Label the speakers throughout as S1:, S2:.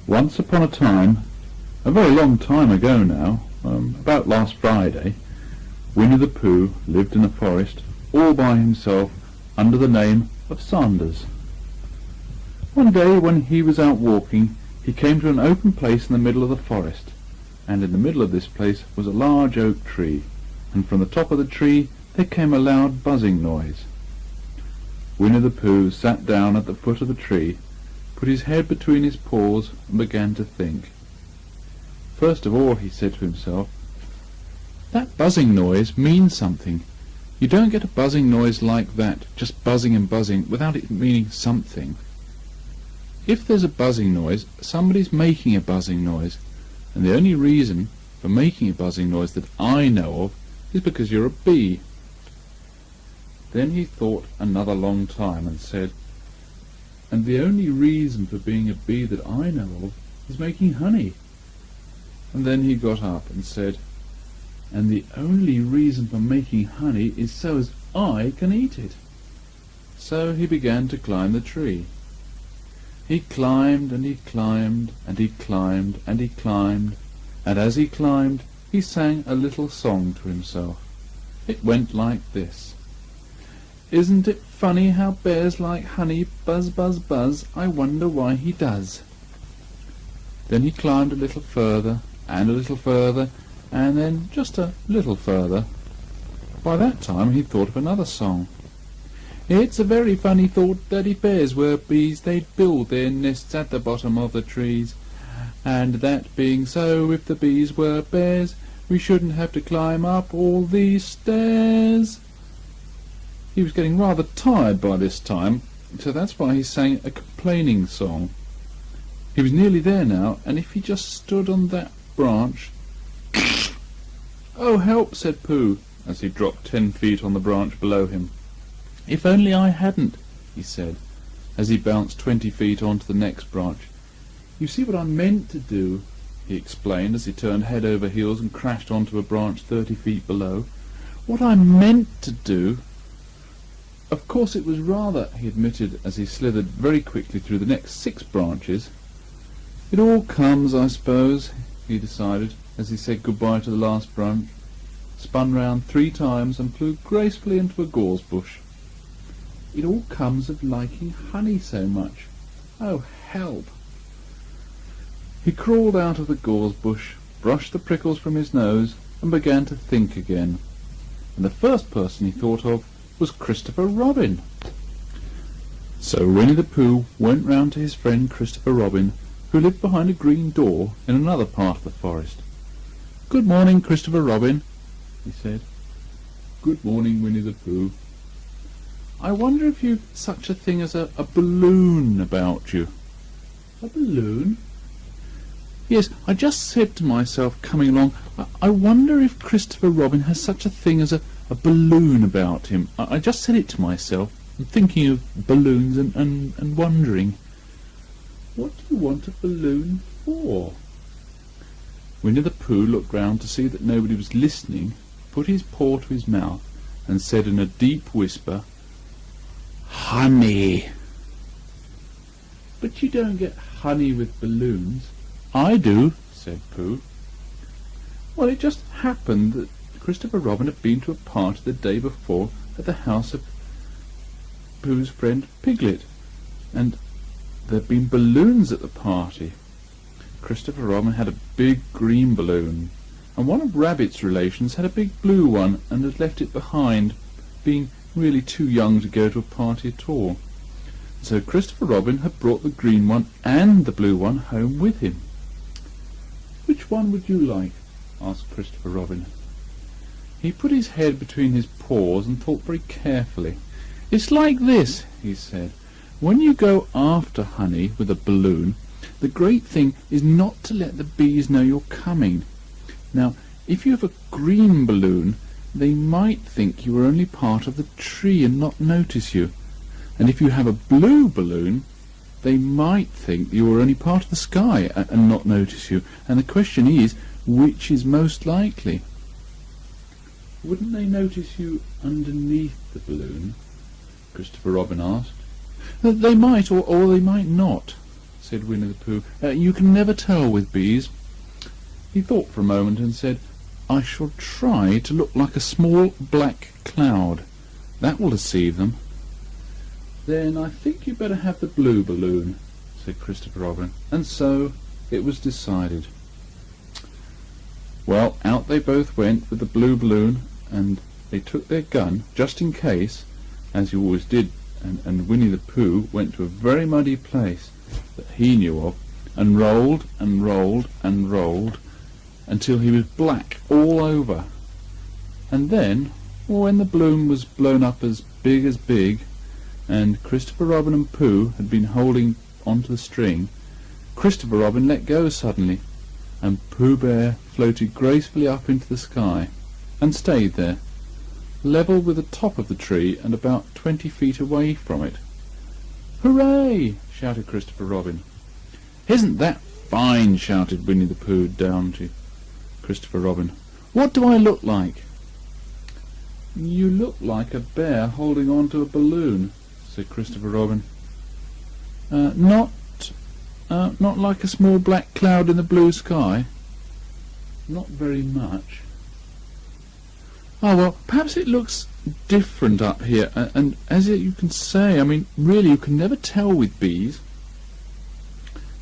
S1: Once upon a time, a very long time ago now, about last Friday, Winnie the Pooh lived in a forest all by himself under the name of Sanders. One day when he was out walking, he came to an open place in the middle of the forest, and in the middle of this place was a large oak tree, and from the top of the tree there came a loud buzzing noise. Winnie the Pooh sat down at the foot of the tree, put his head between his paws, and began to think. First of all, he said to himself, "That buzzing noise means something. You don't get a buzzing noise like that, just buzzing and buzzing, without it meaning something. If there's a buzzing noise, somebody's making a buzzing noise, and the only reason for making a buzzing noise that I know of is because you're a bee." Then he thought another long time and said, "And the only reason for being a bee that I know of is making honey." And then he got up and said, "And the only reason for making honey is so as I can eat it." So he began to climb the tree. He climbed and he climbed and he climbed and he climbed, and as he climbed he sang a little song to himself. It went like this: "Isn't it funny how bears like honey? Buzz, buzz, buzz, I wonder why he does." Then he climbed a little further and a little further, and then just a little further. By that time he thought of another song. "It's a very funny thought that if bears were bees, they'd build their nests at the bottom of the trees. And that being so, if the bees were bears, we shouldn't have to climb up all these stairs." He was getting rather tired by this time, so that's why he sang a complaining song. He was nearly there now, and if he just stood on that branch... "Oh, help!" said Pooh, as he dropped 10 feet on the branch below him. "If only I hadn't," he said, as he bounced 20 feet onto the next branch. "You see what I meant to do," he explained, as he turned head over heels and crashed onto a branch 30 feet below. "What I meant to do... Of course it was rather," he admitted, as he slithered very quickly through the next 6 branches. "It all comes, I suppose," he decided, as he said goodbye to the last branch, spun round 3 times and flew gracefully into a gorse bush. "It all comes of liking honey so much. Oh, help!" He crawled out of the gorse bush, brushed the prickles from his nose, and began to think again. And the first person he thought of was Christopher Robin. So Winnie the Pooh went round to his friend Christopher Robin, who lived behind a green door in another part of the forest. "Good morning, Christopher Robin," he said. "Good morning, Winnie the Pooh. I wonder if you've such a thing as a balloon about you." "A balloon?" "Yes, I just said to myself coming along, I wonder if Christopher Robin has such a thing as a balloon about him. I just said it to myself, thinking of balloons and wondering." "What do you want a balloon for?" Winnie the Pooh looked round to see that nobody was listening, put his paw to his mouth, and said in a deep whisper, "Honey." "But you don't get honey with balloons." "I do," said Pooh. Well, it just happened that Christopher Robin had been to a party the day before at the house of Pooh's friend Piglet, and there had been balloons at the party. Christopher Robin had a big green balloon, and one of Rabbit's relations had a big blue one and had left it behind, being really too young to go to a party at all. So Christopher Robin had brought the green one and the blue one home with him. "Which one would you like?" asked Christopher Robin. He put his head between his paws and thought very carefully. "It's like this," he said. "When you go after honey with a balloon, the great thing is not to let the bees know you're coming. Now, if you have a green balloon, they might think you are only part of the tree and not notice you. And if you have a blue balloon, they might think you are only part of the sky and not notice you. And the question is, which is most likely?" "Wouldn't they notice you underneath the balloon?" Christopher Robin asked. "They might, or they might not," said Winnie the Pooh. "You can never tell with bees." He thought for a moment and said, "I shall try to look like a small black cloud. That will deceive them." "Then I think you'd better have the blue balloon," said Christopher Robin. And so it was decided. Well, out they both went with the blue balloon, and they took their gun, just in case, as you always did, and Winnie the Pooh went to a very muddy place that he knew of, and rolled and rolled and rolled until he was black all over. And then, when the balloon was blown up as big, and Christopher Robin and Pooh had been holding onto the string, Christopher Robin let go suddenly, and Pooh Bear floated gracefully up into the sky, and stayed there, level with the top of the tree and about 20 feet away from it. "Hooray!" shouted Christopher Robin. "Isn't that fine?" shouted Winnie the Pooh down to Christopher Robin. "What do I look like?" "You look like a bear holding on to a balloon," said Christopher Robin. Not like a small black cloud in the blue sky?" "Not very much." "Oh, well, perhaps it looks different up here, and as you can say, I mean, really, you can never tell with bees."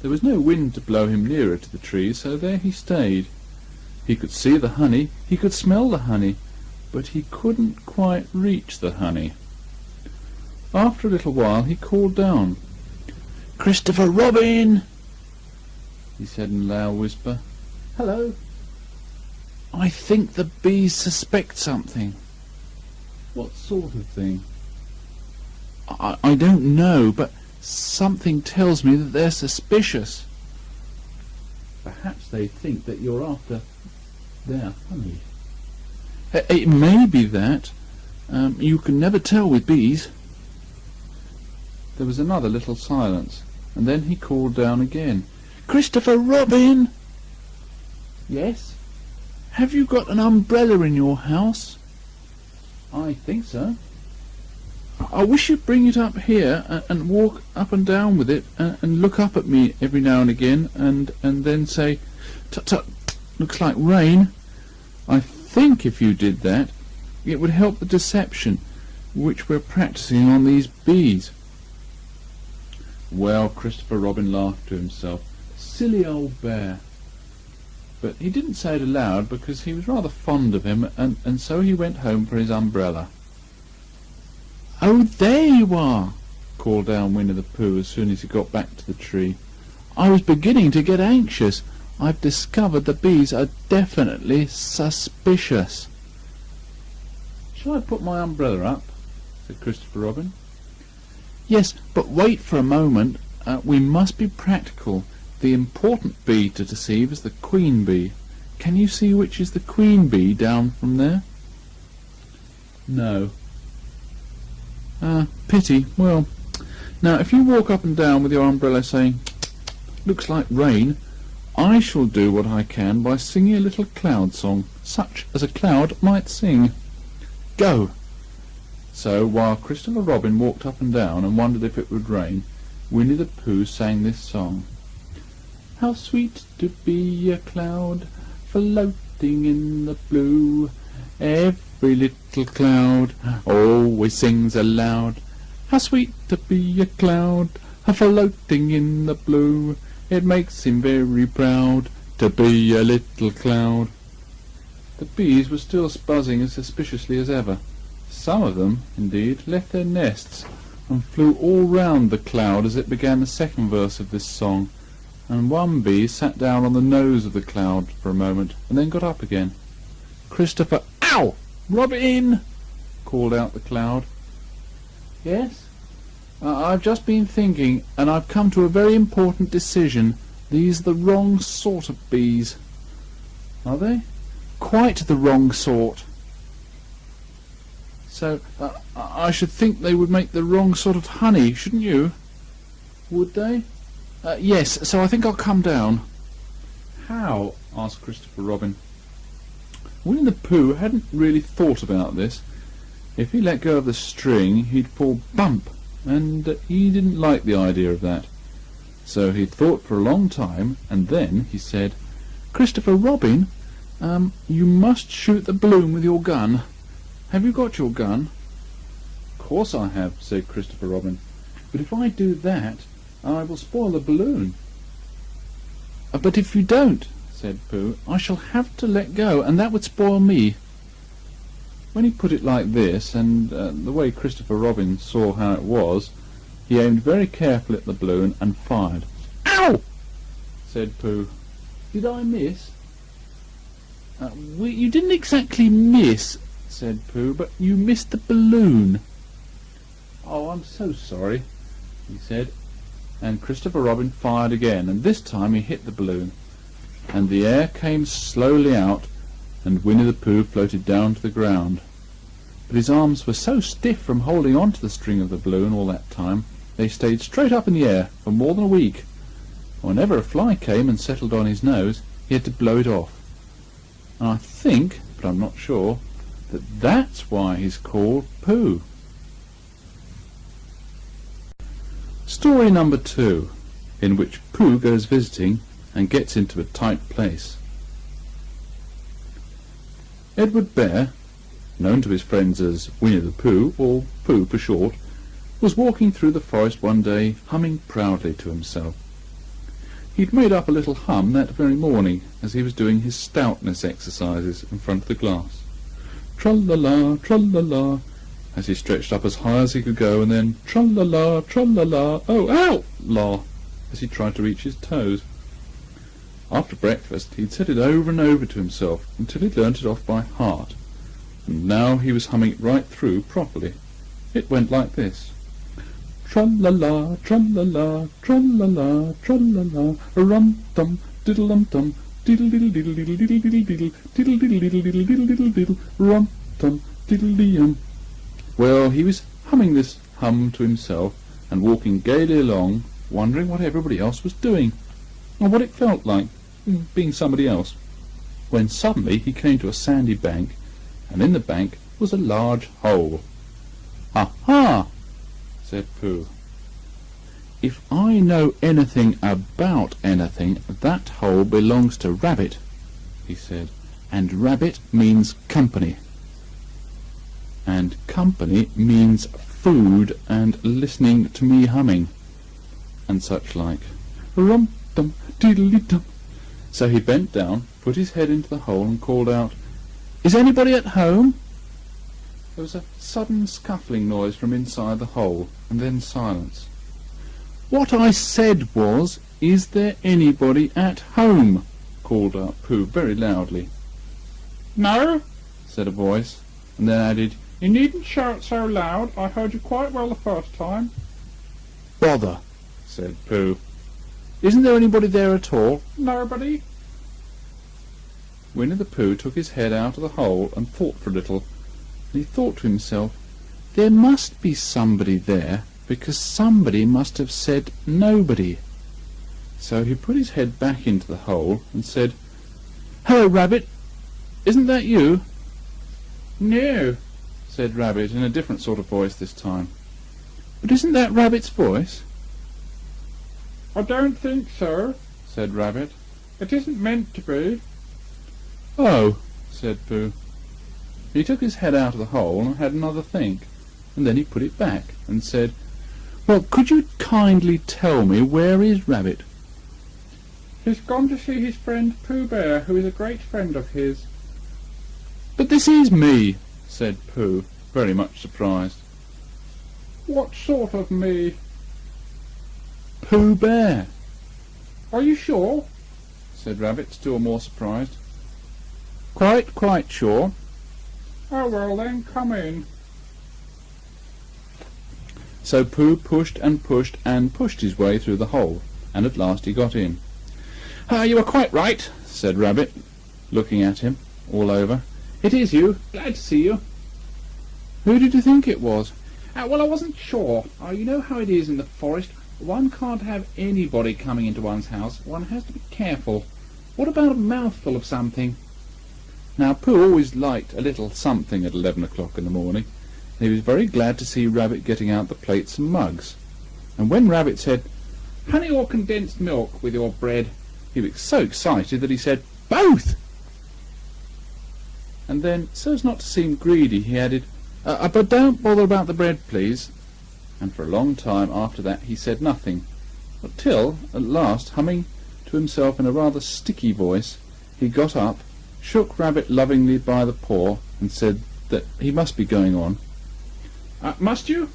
S1: There was no wind to blow him nearer to the tree, so there he stayed. He could see the honey, he could smell the honey, but he couldn't quite reach the honey. After a little while he called down. "Christopher Robin!" he said in a loud whisper. "Hello." "I think the bees suspect something." "What sort of thing?" I don't know, but something tells me that they're suspicious." "Perhaps they think that you're after their honey." "It may be that. You can never tell with bees." There was another little silence, and then he called down again. "Christopher Robin!" "Yes?" "Have you got an umbrella in your house?" "I think so." "I wish you'd bring it up here and walk up and down with it and look up at me every now and again and then say, 'Tut tut, looks like rain.' I think if you did that, it would help the deception which we're practicing on these bees." Well, Christopher Robin laughed to himself. Silly old bear. But he didn't say it aloud because he was rather fond of him, and so he went home for his umbrella. "Oh, there you are!" called down Winnie the Pooh as soon as he got back to the tree. "I was beginning to get anxious. I've discovered the bees are definitely suspicious." "Shall I put my umbrella up?" said Christopher Robin. "Yes, but wait for a moment. We must be practical. The important bee to deceive is the queen bee. Can you see which is the queen bee down from there?" "No." Pity. Well, now if you walk up and down with your umbrella saying, 'Looks like rain,' I shall do what I can by singing a little cloud song, such as a cloud might sing. Go!" So while Christopher Robin walked up and down and wondered if it would rain, Winnie the Pooh sang this song. "How sweet to be a cloud floating in the blue. Every little cloud always sings aloud. How sweet to be a cloud floating in the blue. It makes him very proud to be a little cloud." The bees were still buzzing as suspiciously as ever. Some of them, indeed, left their nests and flew all round the cloud as it began the second verse of this song, and one bee sat down on the nose of the cloud for a moment and then got up again. "Christopher—" "Ow! Robin!" called out the cloud. "Yes? I've just been thinking, and I've come to a very important decision. These are the wrong sort of bees." "Are they?" "Quite the wrong sort." "So I should think they would make the wrong sort of honey, shouldn't you?" "Would they?" "Yes, so I think I'll come down." "How?" asked Christopher Robin. Winnie the Pooh hadn't really thought about this. If he let go of the string, he'd fall bump, and he didn't like the idea of that. So he thought for a long time, and then he said, "Christopher Robin, you must shoot the balloon with your gun. Have you got your gun?" "Of course I have," said Christopher Robin. "But if I do that, I will spoil the balloon." "But if you don't," said Pooh, "I shall have to let go, and that would spoil me." When he put it like this, and the way Christopher Robin saw how it was, he aimed very carefully at the balloon and fired. "Ow!" said Pooh. "Did I miss?" "You didn't exactly miss," said Pooh, "but you missed the balloon." "Oh, I'm so sorry," he said. And Christopher Robin fired again, and this time he hit the balloon, and the air came slowly out, and Winnie the Pooh floated down to the ground. But his arms were so stiff from holding on to the string of the balloon all that time, they stayed straight up in the air for more than a week. Whenever a fly came and settled on his nose, he had to blow it off. And I think, but I'm not sure, that that's why he's called Pooh. Story number 2, in which Pooh goes visiting and gets into a tight place. Edward Bear, known to his friends as Winnie the Pooh, or Pooh for short, was walking through the forest one day, humming proudly to himself. He'd made up a little hum that very morning as he was doing his stoutness exercises in front of the glass. Tra-la-la, tra-la-la, as he stretched up as high as he could go, and then tra-la-la, tra-la-la, oh, ow, la, as he tried to reach his toes. After breakfast he'd said it over and over to himself until he'd learnt it off by heart, and now he was humming it right through properly. It went like this. Tra-la-la, tra-la-la, tra-la-la, tra-la-la, rum-tum, diddle-um-tum, diddle-diddle-diddle-diddle-diddle-diddle, diddle-diddle-diddle-diddle-diddle-diddle, rum-tum, diddle-dee-um. Well, he was humming this hum to himself and walking gaily along, wondering what everybody else was doing, and what it felt like, being somebody else, when suddenly he came to a sandy bank, and in the bank was a large hole. "Ha-ha!" said Pooh. "If I know anything about anything, that hole belongs to Rabbit," he said, "and Rabbit means company. And company means food and listening to me humming, and such like. Rum-tum, diddly-dum." So he bent down, put his head into the hole, and called out, "Is anybody at home?" There was a sudden scuffling noise from inside the hole, and then silence. "What I said was, is there anybody at home?" called out Pooh very loudly. "No," said a voice, and then added, "You needn't shout so loud. I heard you quite well the first time." "Bother," said Pooh. "Isn't there anybody there at all?" "Nobody." Winnie the Pooh took his head out of the hole and thought for a little, and he thought to himself, "There must be somebody there, because somebody must have said nobody." So he put his head back into the hole and said, "Hello, Rabbit. Isn't that you?" "No," said Rabbit, in a different sort of voice this time. "But isn't that Rabbit's voice?" "I don't think so," said Rabbit. "It isn't meant to be." "Oh," said Pooh. He took his head out of the hole and had another think, and then he put it back and said, "Well, could you kindly tell me where is Rabbit?" "He's gone to see his friend Pooh Bear, who is a great friend of his." "But this is me," said Pooh, very much surprised. "What sort of me?" "Pooh Bear." "Are you sure?" said Rabbit, still more surprised. Quite sure." "Oh, well then, come in." So Pooh pushed and pushed and pushed his way through the hole, and at last he got in. "You are quite right," said Rabbit, looking at him all over. "It is you. Glad to see you." "Who did you think it was?" Well, I wasn't sure. You know how it is in the forest. One can't have anybody coming into one's house. One has to be careful. What about a mouthful of something?" Now Pooh always liked a little something at 11 o'clock in the morning, and he was very glad to see Rabbit getting out the plates and mugs. And when Rabbit said,
S2: honey or condensed milk with your bread?" He was so excited that he said, "Both!" And then, so as not to seem greedy, he added, "But don't bother about the bread, please." And for a long time after that he said nothing, till, at last, humming to himself in a rather sticky voice, he got up, shook Rabbit lovingly by the paw, and said that he must be going on. "Must you?"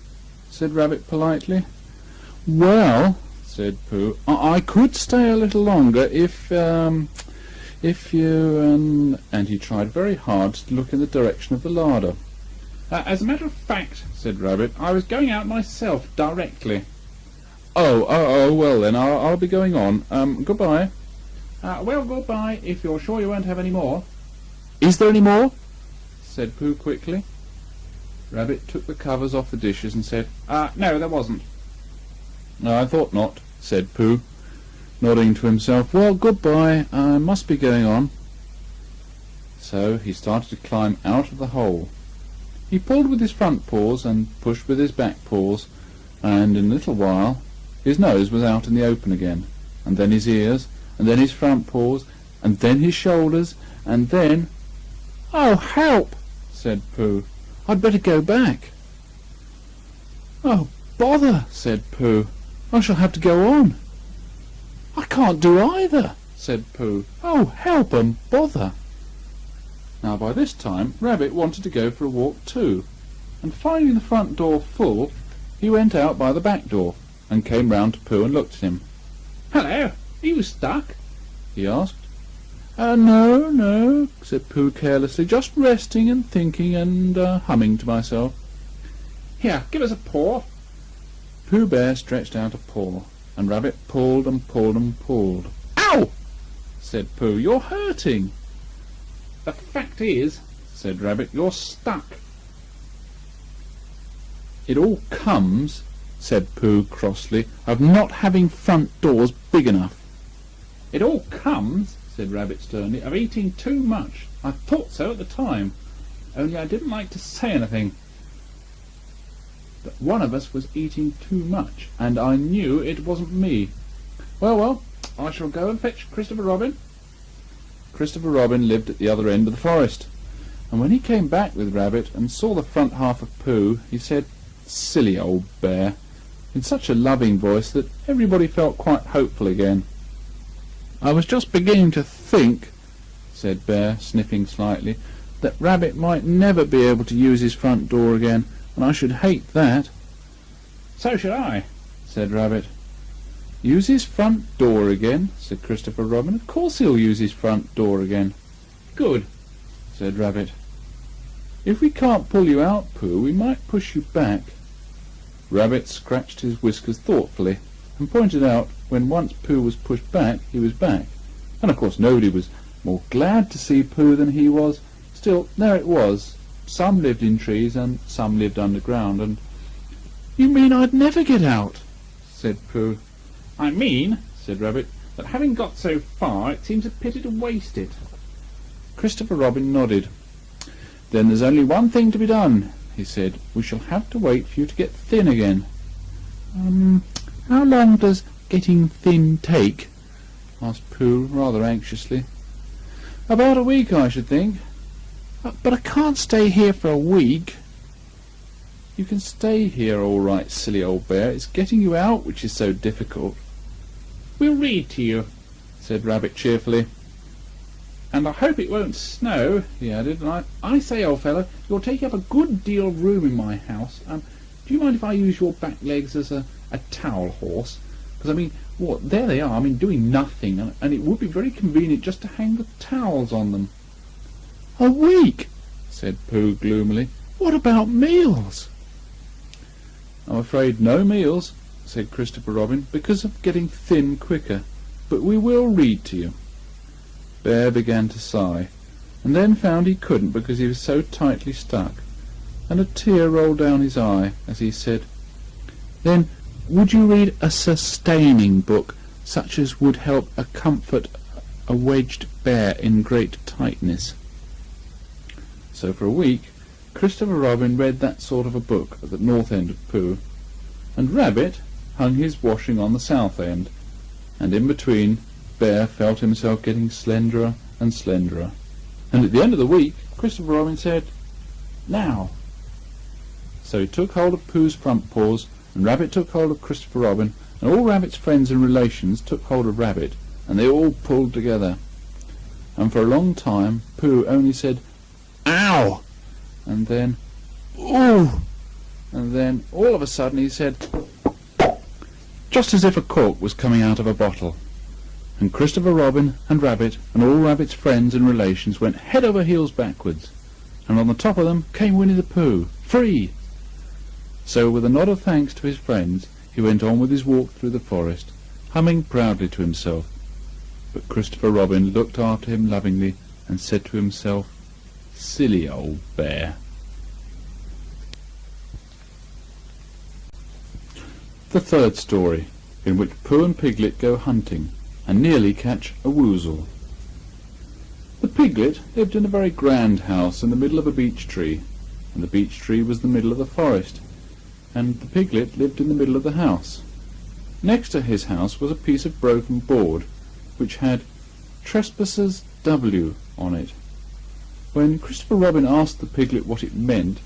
S2: said Rabbit politely. "Well," said Pooh, "I could stay a little longer if you—" and he tried very hard to look in the direction of the larder. "As a matter of fact," said Rabbit, "I was going out myself directly." Oh, well then, I'll be going on. Goodbye." "Well, goodbye, if you're sure you won't have any more." "Is there any more?" said Pooh quickly. Rabbit took the covers off the dishes and said, "No, there wasn't." "No, I thought not," said Pooh, nodding to himself. "Well, goodbye, I must be going on." So he started to climb out of the hole. He pulled with his front paws and pushed with his back paws, and in a little while his nose was out in the open again, and then his ears, and then his front paws, and then his shoulders, and then— "Oh, help!" said Pooh. "I'd better go back." "Oh, bother!" said Pooh. "I shall have to go on." "I can't do either," said Pooh. "Oh, help and bother!" Now by this time Rabbit wanted to go for a walk too, and finding the front door full, he went out by the back door, and came round to Pooh and looked at him. "Hello, are you stuck?" he asked. No," said Pooh carelessly, "just resting and thinking and humming to myself." "Here, give us a paw." Pooh Bear stretched out a paw, and Rabbit pulled and pulled and pulled. "Ow!" said Pooh, "you're hurting." "The fact is," said Rabbit, "you're stuck." "It all comes," said Pooh crossly, "of not having front doors big enough." "It all comes," said Rabbit sternly, "of eating too much. I thought so at the time, only I didn't like to say anything. But one of us was eating too much, and I knew it wasn't me. Well, I shall go and fetch Christopher Robin." Christopher Robin lived at the other end of the forest, and when he came back with Rabbit and saw the front half of Pooh, he said, "Silly old bear," in such a loving voice that everybody felt quite hopeful again. "I was just beginning to think," said Bear, sniffing slightly, "that Rabbit might never be able to use his front door again, and I should hate that." "So should I," said Rabbit. "Use his front door again?" said Christopher Robin. "Of course he'll use his front door again." "Good," said Rabbit. "If we can't pull you out, Pooh, we might push you back." Rabbit scratched his whiskers thoughtfully, and pointed out when once Pooh was pushed back, he was back. And of course nobody was more glad to see Pooh than he was. Still, there it was. Some lived in trees, and some lived underground, and— "You mean I'd never get out?" said Pooh. "I mean," said Rabbit, "that having got so far, it seems a pity to waste it." Christopher Robin nodded. "Then there's only one thing to be done," he said. "We shall have to wait for you to get thin again." How long does getting thin take?" asked Pooh rather anxiously. "About a week, I should think." "But I can't stay here for a week." "You can stay here all right, silly old bear. It's getting you out which is so difficult." "We'll read to you," said Rabbit cheerfully. "And I hope it won't snow," he added. "And I say, old fellow, you're taking up a good deal of room in my house. Do you mind if I use your back legs as a towel horse? Because, there they are, doing nothing, and it would be very convenient just to hang the towels on them." "A week?" said Pooh gloomily. "What about meals?" "I'm afraid no meals," said Christopher Robin, "because of getting thin quicker. But we will read to you." Bear began to sigh, and then found he couldn't because he was so tightly stuck, and a tear rolled down his eye as he said, "Then would you read a sustaining book, such as would help comfort a wedged bear in great tightness?" So for a week Christopher Robin read that sort of a book at the north end of Pooh, and Rabbit, hung his washing on the south end, and in between Bear felt himself getting slenderer and slenderer. And at the end of the week, Christopher Robin said, "Now." So he took hold of Pooh's front paws, and Rabbit took hold of Christopher Robin, and all Rabbit's friends and relations took hold of Rabbit, and they all pulled together. And for a long time Pooh only said, "Ow!" and then, "Ooh!" and then all of a sudden he said, just as if a cork was coming out of a bottle. And Christopher Robin and Rabbit and all Rabbit's friends and relations went head over heels backwards, and on the top of them came Winnie the Pooh, free. So with a nod of thanks to his friends, he went on with his walk through the forest, humming proudly to himself. But Christopher Robin looked after him lovingly and said to himself, "Silly old bear." The third story, in which Pooh and Piglet go hunting and nearly catch a woozle. The Piglet lived in a very grand house in the middle of a beech tree, and the beech tree was the middle of the forest, and the Piglet lived in the middle of the house. Next to his house was a piece of broken board, which had "Trespassers W" on it. When Christopher Robin asked the Piglet what it meant,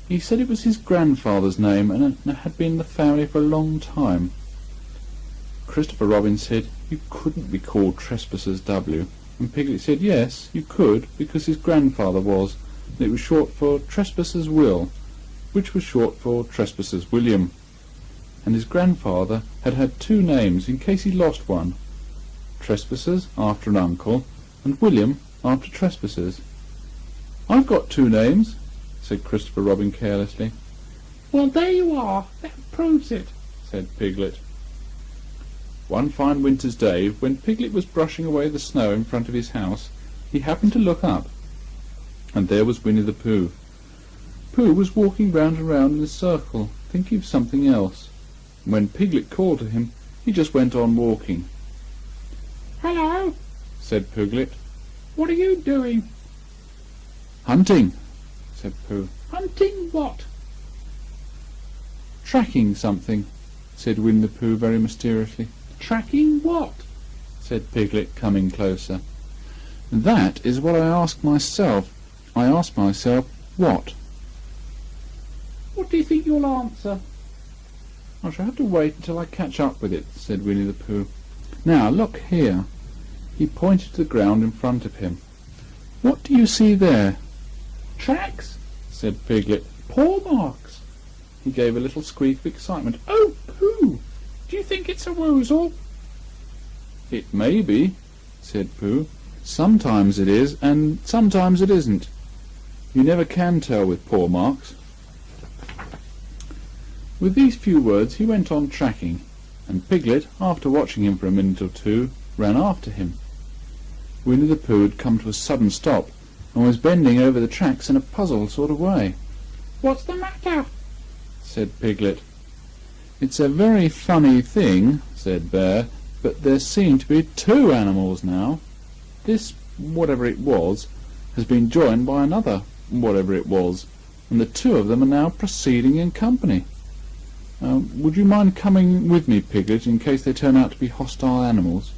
S2: he said it was his grandfather's name, and it had been in the family for a long time. Christopher Robin said you couldn't be called Trespassers W, and Piglet said yes, you could, because his grandfather was, and it was short for Trespassers Will, which was short for Trespassers William. And his grandfather had had two names in case he lost one, Trespassers after an uncle, and William after Trespassers. "I've got two names," said Christopher Robin carelessly. "Well, there you are, that proves it," said Piglet. One fine winter's day, when Piglet was brushing away the snow in front of his house, he happened to look up, and there was Winnie the Pooh. Pooh was walking round and round in a circle, thinking of something else. When Piglet called to him, he just went on walking. "Hello," said Piglet. "What are you doing?" "Hunting," said Pooh. "Hunting what?" "Tracking something," said Winnie the Pooh very mysteriously. "Tracking what?" said Piglet, coming closer. "That is what I ask myself. I ask myself, what?" "What do you think you'll answer?" "I shall have to wait until I catch up with it," said Winnie the Pooh. "Now, look here." He pointed to the ground in front of him. "What do you see there?" "Tracks," said Piglet. "Paw marks." He gave a little squeak of excitement. "Oh, Pooh! Do you think it's a woozle?" "It may be," said Pooh. "Sometimes it is, and sometimes it isn't. You never can tell with paw marks." With these few words he went on tracking, and Piglet, after watching him for a minute or two, ran after him. Winnie the Pooh had come to a sudden stop, and was bending over the tracks in a puzzled sort of way. "What's the matter?" said Piglet. "It's a very funny thing," said Bear, "but there seem to be two animals now. This, whatever it was, has been joined by another, whatever it was, and the two of them are now proceeding in company. Would you mind coming with me, Piglet, in case they turn out to be hostile animals?"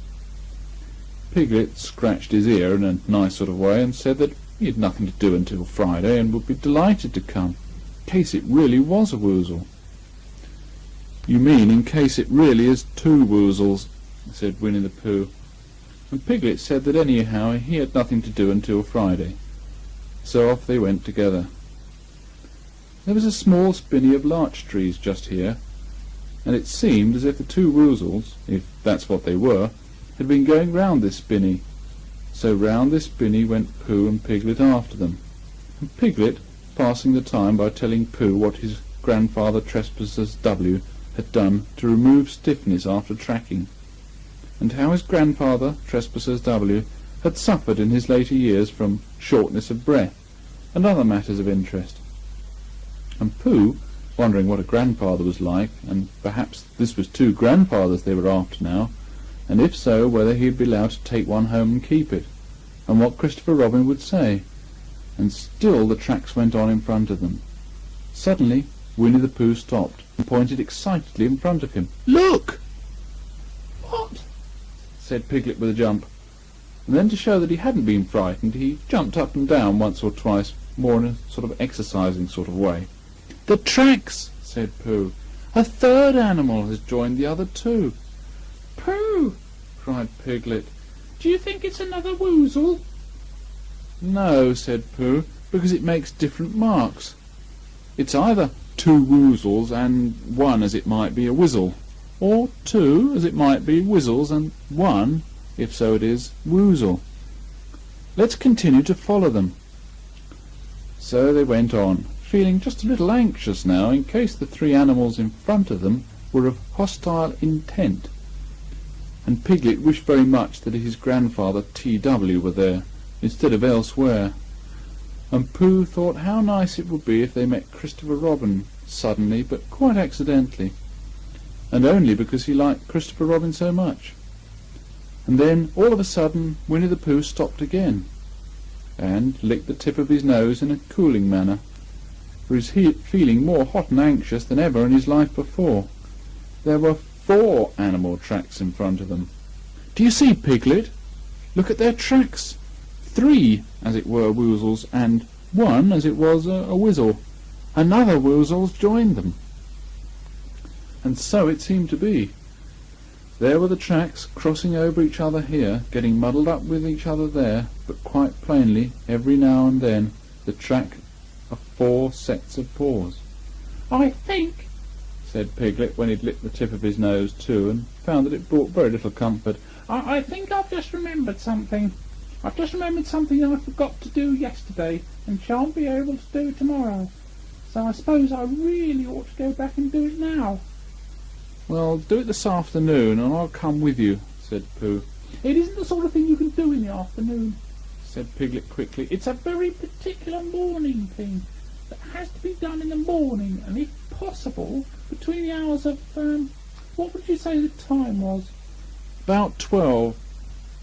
S2: Piglet scratched his ear in a nice sort of way and said that he had nothing to do until Friday and would be delighted to come, in case it really was a woozle. "You mean in case it really is two woozles," said Winnie the Pooh. And Piglet said that anyhow he had nothing to do until Friday. So off they went together. There was a small spinney of larch trees just here, and it seemed as if the two woozles, if that's what they were, had been going round this spinney. So round this spinney went Pooh and Piglet after them, and Piglet passing the time by telling Pooh what his grandfather Trespassers W had done to remove stiffness after tracking, and how his grandfather Trespassers W had suffered in his later years from shortness of breath, and other matters of interest. And Pooh, wondering what a grandfather was like, and perhaps this was two grandfathers they were after now, and if so, whether he'd be allowed to take one home and keep it, and what Christopher Robin would say. And still the tracks went on in front of them. Suddenly Winnie the Pooh stopped, and pointed excitedly in front of him. "Look!" "What?" said Piglet with a jump. And then, to show that he hadn't been frightened, he jumped up and down once or twice, more in a sort of exercising sort of way. "The tracks!" said Pooh. "A third animal has joined the other two." "Pooh!" cried Piglet. "Do you think it's another woozle?" "No," said Pooh, "because it makes different marks. It's either two woozles and one as it might be a whizzle, or two as it might be whizzles and one, if so it is, woozle. Let's continue to follow them." So they went on, feeling just a little anxious now in case the three animals in front of them were of hostile intent. And Piglet wished very much that his grandfather T.W. were there, instead of elsewhere. And Pooh thought how nice it would be if they met Christopher Robin suddenly, but quite accidentally, and only because he liked Christopher Robin so much. And then, all of a sudden, Winnie the Pooh stopped again, and licked the tip of his nose in a cooling manner, for he was feeling more hot and anxious than ever in his life before. There were 4 animal tracks in front of them. "Do you see, Piglet? Look at their tracks. 3, as it were, woozles, and 1, as it was, a whizzle. Another woozle's joined them." And so it seemed to be. There were the tracks crossing over each other here, getting muddled up with each other there, but quite plainly, every now and then, the track of 4 sets of paws. "I think," said Piglet, when he'd licked the tip of his nose too, and found that it brought very little comfort, I think I've just remembered something. I've just remembered something I forgot to do yesterday, and shan't be able to do tomorrow. So I suppose I really ought to go back and do it now." "Well, do it this afternoon, and I'll come with you," said Pooh. "It isn't the sort of thing you can do in the afternoon," said Piglet quickly. "It's a very particular morning thing that has to be done in the morning, and if possible, between the hours of, what would you say the time was?" "About 12,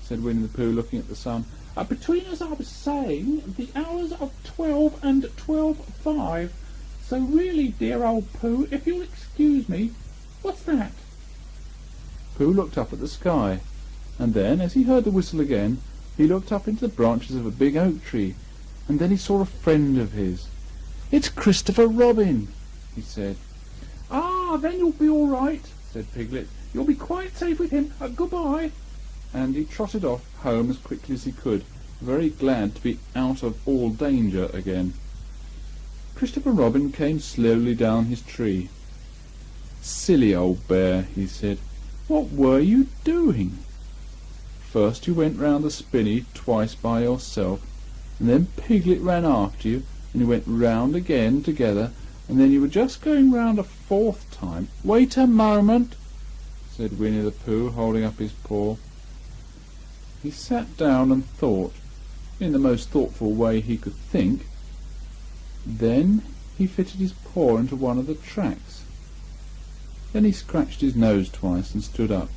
S2: said Winnie the Pooh, looking at the sun. "Between, as I was saying, the hours of 12 and 12:05. So really, dear old Pooh, if you'll excuse me, what's that?" Pooh looked up at the sky, and then, as he heard the whistle again, he looked up into the branches of a big oak tree, and then he saw a friend of his. "It's Christopher Robin," he said. "Ah, then you'll be all right," said Piglet. "You'll be quite safe with him. Goodbye." And he trotted off home as quickly as he could, very glad to be out of all danger again. Christopher Robin came slowly down his tree. "Silly old bear," he said, "what were you doing? First you went round the spinney twice by yourself, and then Piglet ran after you, and you went round again together, and then you were just going round a 4th time." "Wait a moment," said Winnie the Pooh, holding up his paw. He sat down and thought, in the most thoughtful way he could think. Then he fitted his paw into one of the tracks. Then he scratched his nose twice and stood up.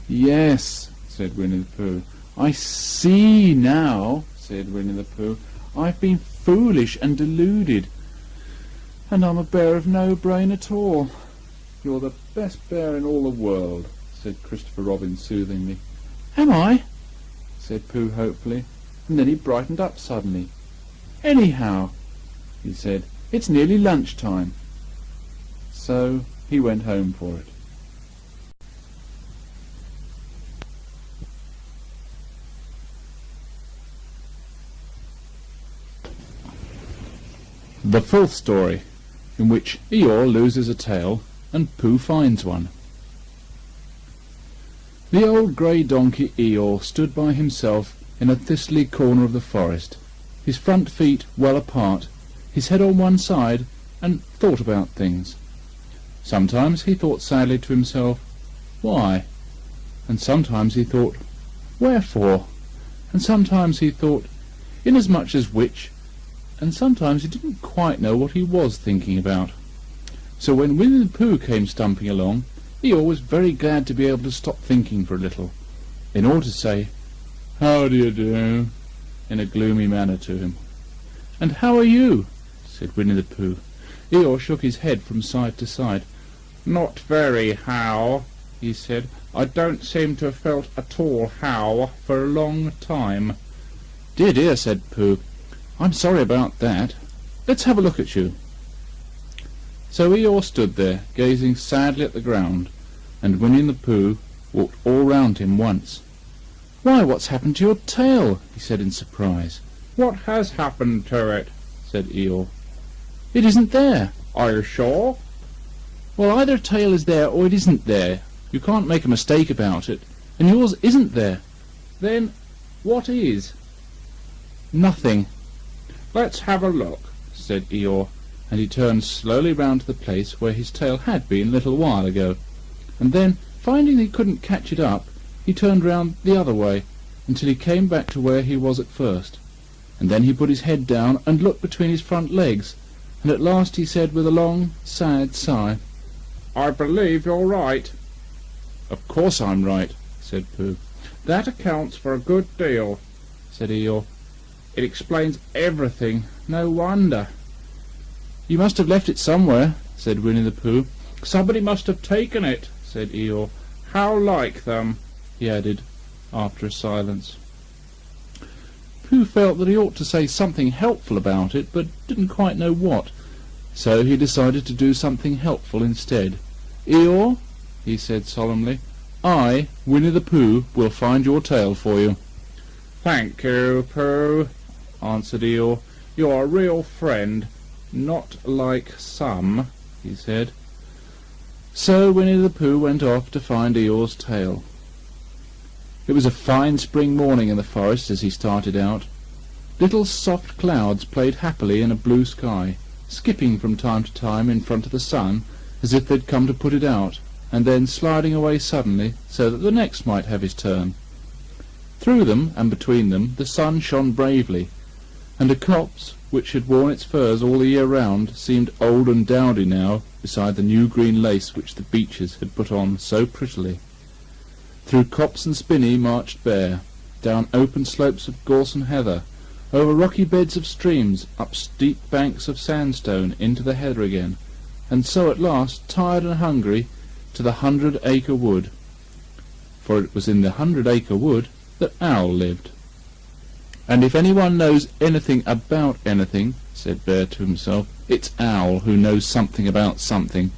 S2: "Yes," said Winnie the Pooh. "I see now," said Winnie the Pooh. "I've been foolish and deluded, and I'm a bear of no brain at all." "You're the best bear in all the world," said Christopher Robin soothingly. "Am I?" said Pooh hopefully, and then he brightened up suddenly. "Anyhow," he said, "it's nearly lunch-time." So he went home for it. The 4th story, in which Eeyore loses a tail and Pooh finds one. The old grey donkey Eeyore stood by himself in a thistly corner of the forest, his front feet well apart, his head on one side, and thought about things. Sometimes he thought sadly to himself, "Why?" And sometimes he thought, "Wherefore?" And sometimes he thought, "Inasmuch as which?" And sometimes he didn't quite know what he was thinking about. So when Winnie the Pooh came stumping along, Eeyore was very glad to be able to stop thinking for a little, in order to say, "How do you do?" in a gloomy manner to him. "And how are you?" said Winnie the Pooh. Eeyore shook his head from side to side. "Not very, Hal," he said. "I don't seem to have felt at all how for a long time." "Dear, dear," said Pooh. "I'm sorry about that. Let's have a look at you." So Eeyore stood there, gazing sadly at the ground, and Winnie the Pooh walked all round him once. "Why, what's happened to your tail?" he said in surprise. "What has happened to it?" said Eeyore. "It isn't there." "Are you sure?" "Well, either a tail is there or it isn't there. You can't make a mistake about it, and yours isn't there." "Then what is?" "Nothing." "Let's have a look," said Eeyore, and he turned slowly round to the place where his tail had been a little while ago, and then, finding he couldn't catch it up, he turned round the other way until he came back to where he was at first, and then he put his head down and looked between his front legs, and at last he said with a long, sad sigh, "I believe you're right." "Of course I'm right," said Pooh. "That accounts for a good deal," said Eeyore. "It explains everything. No wonder." "You must have left it somewhere," said Winnie the Pooh. "Somebody must have taken it," said Eeyore. "How like them," he added, after a silence. Pooh felt that he ought to say something helpful about it, but didn't quite know what, so he decided to do something helpful instead. "Eeyore," he said solemnly, "I, Winnie the Pooh, will find your tail for you." "Thank you, Pooh," answered Eeyore. "You're a real friend, not like some," he said. So Winnie the Pooh went off to find Eeyore's tail. It was a fine spring morning in the forest as he started out. Little soft clouds played happily in a blue sky, skipping from time to time in front of the sun as if they'd come to put it out, and then sliding away suddenly so that the next might have his turn. Through them and between them the sun shone bravely, and a copse which had worn its furs all the year round seemed old and dowdy now beside the new green lace which the beeches had put on so prettily. Through copse and spinney marched Bear, down open slopes of gorse and heather, over rocky beds of streams, up steep banks of sandstone into the heather again, and so at last, tired and hungry, to the 100-acre wood. For it was in the 100-acre wood that Owl lived. "And if anyone knows anything about anything," said Bear to himself, "it's Owl who knows something about something,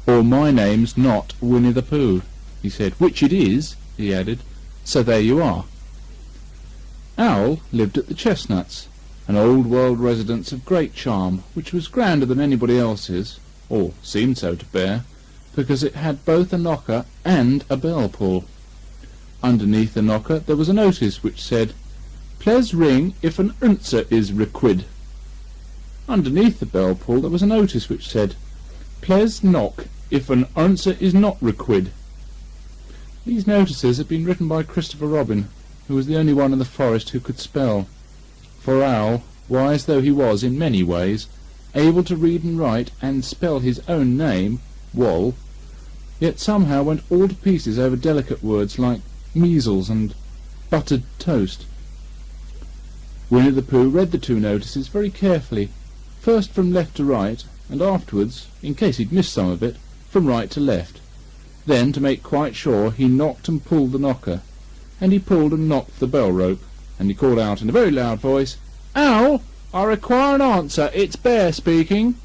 S2: or my name's not Winnie the Pooh," he said, "which it is," he added, "so there you are." Owl lived at the Chestnuts, an old-world residence of great charm, which was grander than anybody else's, or seemed so to Bear, because it had both a knocker and a bell-pull. Underneath the knocker there was a notice which said, "Please ring if an answer is required." Underneath the bell-pull there was a notice which said, "Please knock if an answer is not required." These notices had been written by Christopher Robin, who was the only one in the forest who could spell. For Owl, wise though he was in many ways, able to read and write and spell his own name, Wall, yet somehow went all to pieces over delicate words like measles and buttered toast. Winnie the Pooh read the two notices very carefully, first from left to right, and afterwards, in case he'd missed some of it, from right to left. Then, to make quite sure, he knocked and pulled the knocker, and he pulled and knocked the bell rope, and he called out in a very loud voice, "Owl, I require an answer. It's Bear speaking."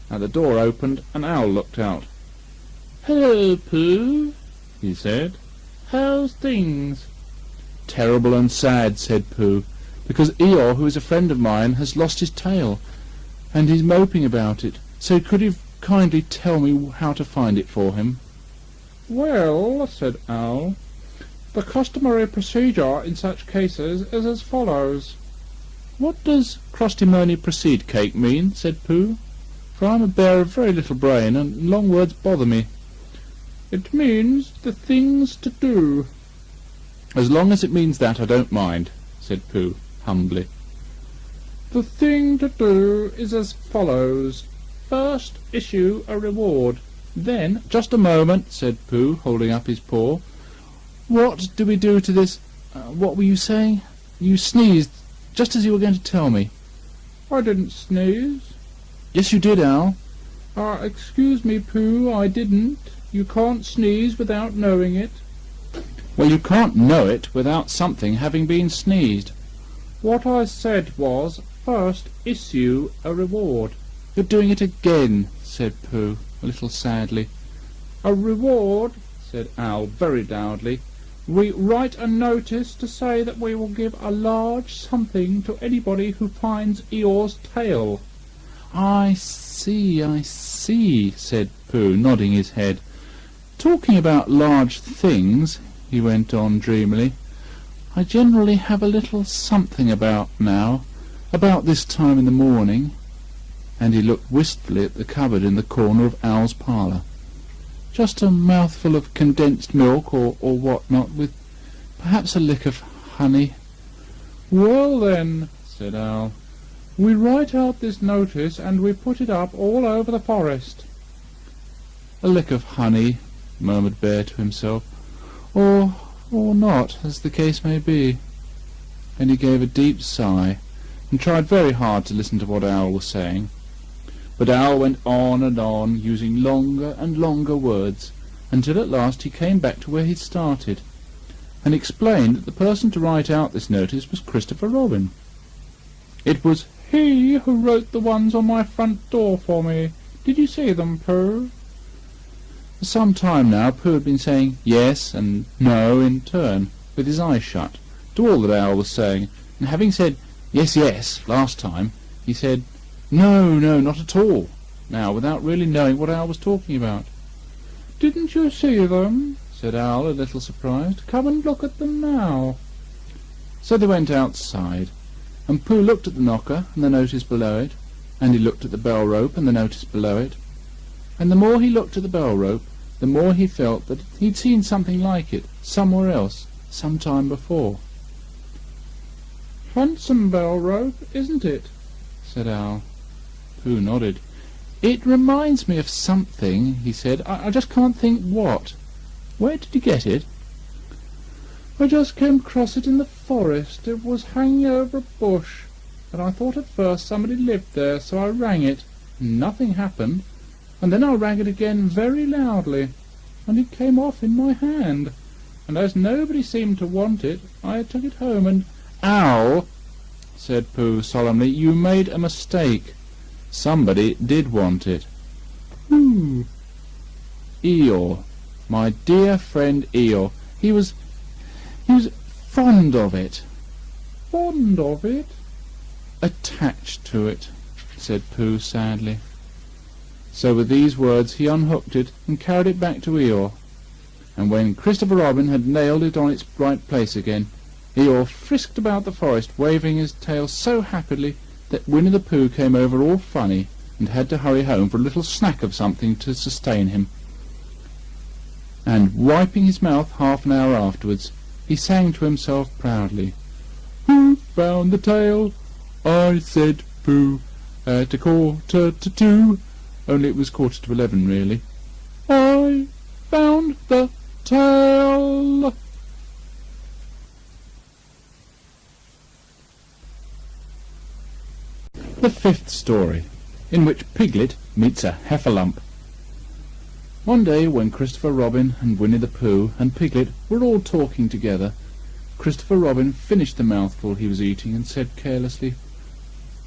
S2: And the door opened, and Owl looked out. "Hello, Pooh," he said. "How's things?" "Terrible and sad," said Pooh, "because Eeyore, who is a friend of mine, has lost his tail, and he's moping about it, so could you kindly tell me how to find it for him?" "Well," said Owl, "the customary procedure in such cases is as follows." "What does crusty-murny proceed cake mean?" said Pooh, "for I'm a bear of very little brain, and long words bother me." "It means the things to do." "As long as it means that, I don't mind," said Pooh, humbly. "The thing to do is as follows. First, issue a reward. Then—" "Just a moment," said Pooh, holding up his paw. "What do we do to this— what were you saying? You sneezed just as you were going to tell me." "I didn't sneeze." "Yes, you did, Owl. Excuse me, Pooh, I didn't. You can't sneeze without knowing it. Well, you can't know it without something having been sneezed. What I said was, first issue a reward. You're doing it again, said Pooh, a little sadly. A reward, said Owl very loudly. We write a notice to say that we will give a large something to anybody who finds Eeyore's tail. I see, said Pooh, nodding his head. Talking about large things, he went on dreamily, I generally have a little something about now, about this time in the morning. And he looked wistfully at the cupboard in the corner of Owl's parlour. Just a mouthful of condensed milk or what not, with perhaps a lick of honey. Well then, said Owl, we write out this notice and we put it up all over the forest. A lick of honey, murmured Bear to himself, or not, as the case may be. And he gave a deep sigh, and tried very hard to listen to what Owl was saying. But Owl went on and on, using longer and longer words, until at last he came back to where he'd started, and explained that the person to write out this notice was Christopher Robin. It was he who wrote the ones on my front door for me. Did you see them, Pooh? For some time now Pooh had been saying yes and no in turn, with his eyes shut, to all that Owl was saying, and having said yes, yes last time, he said no, not at all, now, without really knowing what Owl was talking about. Didn't you see them? Said Owl, a little surprised. Come and look at them now. So they went outside, and Pooh looked at the knocker and the notice below it, and he looked at the bell rope and the notice below it, and the more he looked at the bell rope, the more he felt that he'd seen something like it somewhere else, some time before. Handsome bell rope, isn't it? Said Owl. Pooh nodded. It reminds me of something, he said. I just can't think what. Where did you get it? I just came across it in the forest. It was hanging over a bush, and I thought at first somebody lived there, so I rang it. Nothing happened, and then I rang it again very loudly, and it came off in my hand, and as nobody seemed to want it, I took it home and— Owl, said Pooh solemnly, you made a mistake. Somebody did want it. Who? Eeyore, my dear friend Eeyore. He was fond of it. Fond of it? Attached to it, said Pooh sadly. So with these words he unhooked it and carried it back to Eeyore, and when Christopher Robin had nailed it on its right place again, Eeyore frisked about the forest, waving his tail so happily that Winnie the Pooh came over all funny and had to hurry home for a little snack of something to sustain him. And wiping his mouth half an hour afterwards, he sang to himself proudly, Who found the tail? I said Pooh, at 1:45, only it was 11:15 really. I found the tail. The fifth story, in which Piglet meets a heffalump. One day when Christopher Robin and Winnie the Pooh and Piglet were all talking together, Christopher Robin finished the mouthful he was eating and said carelessly,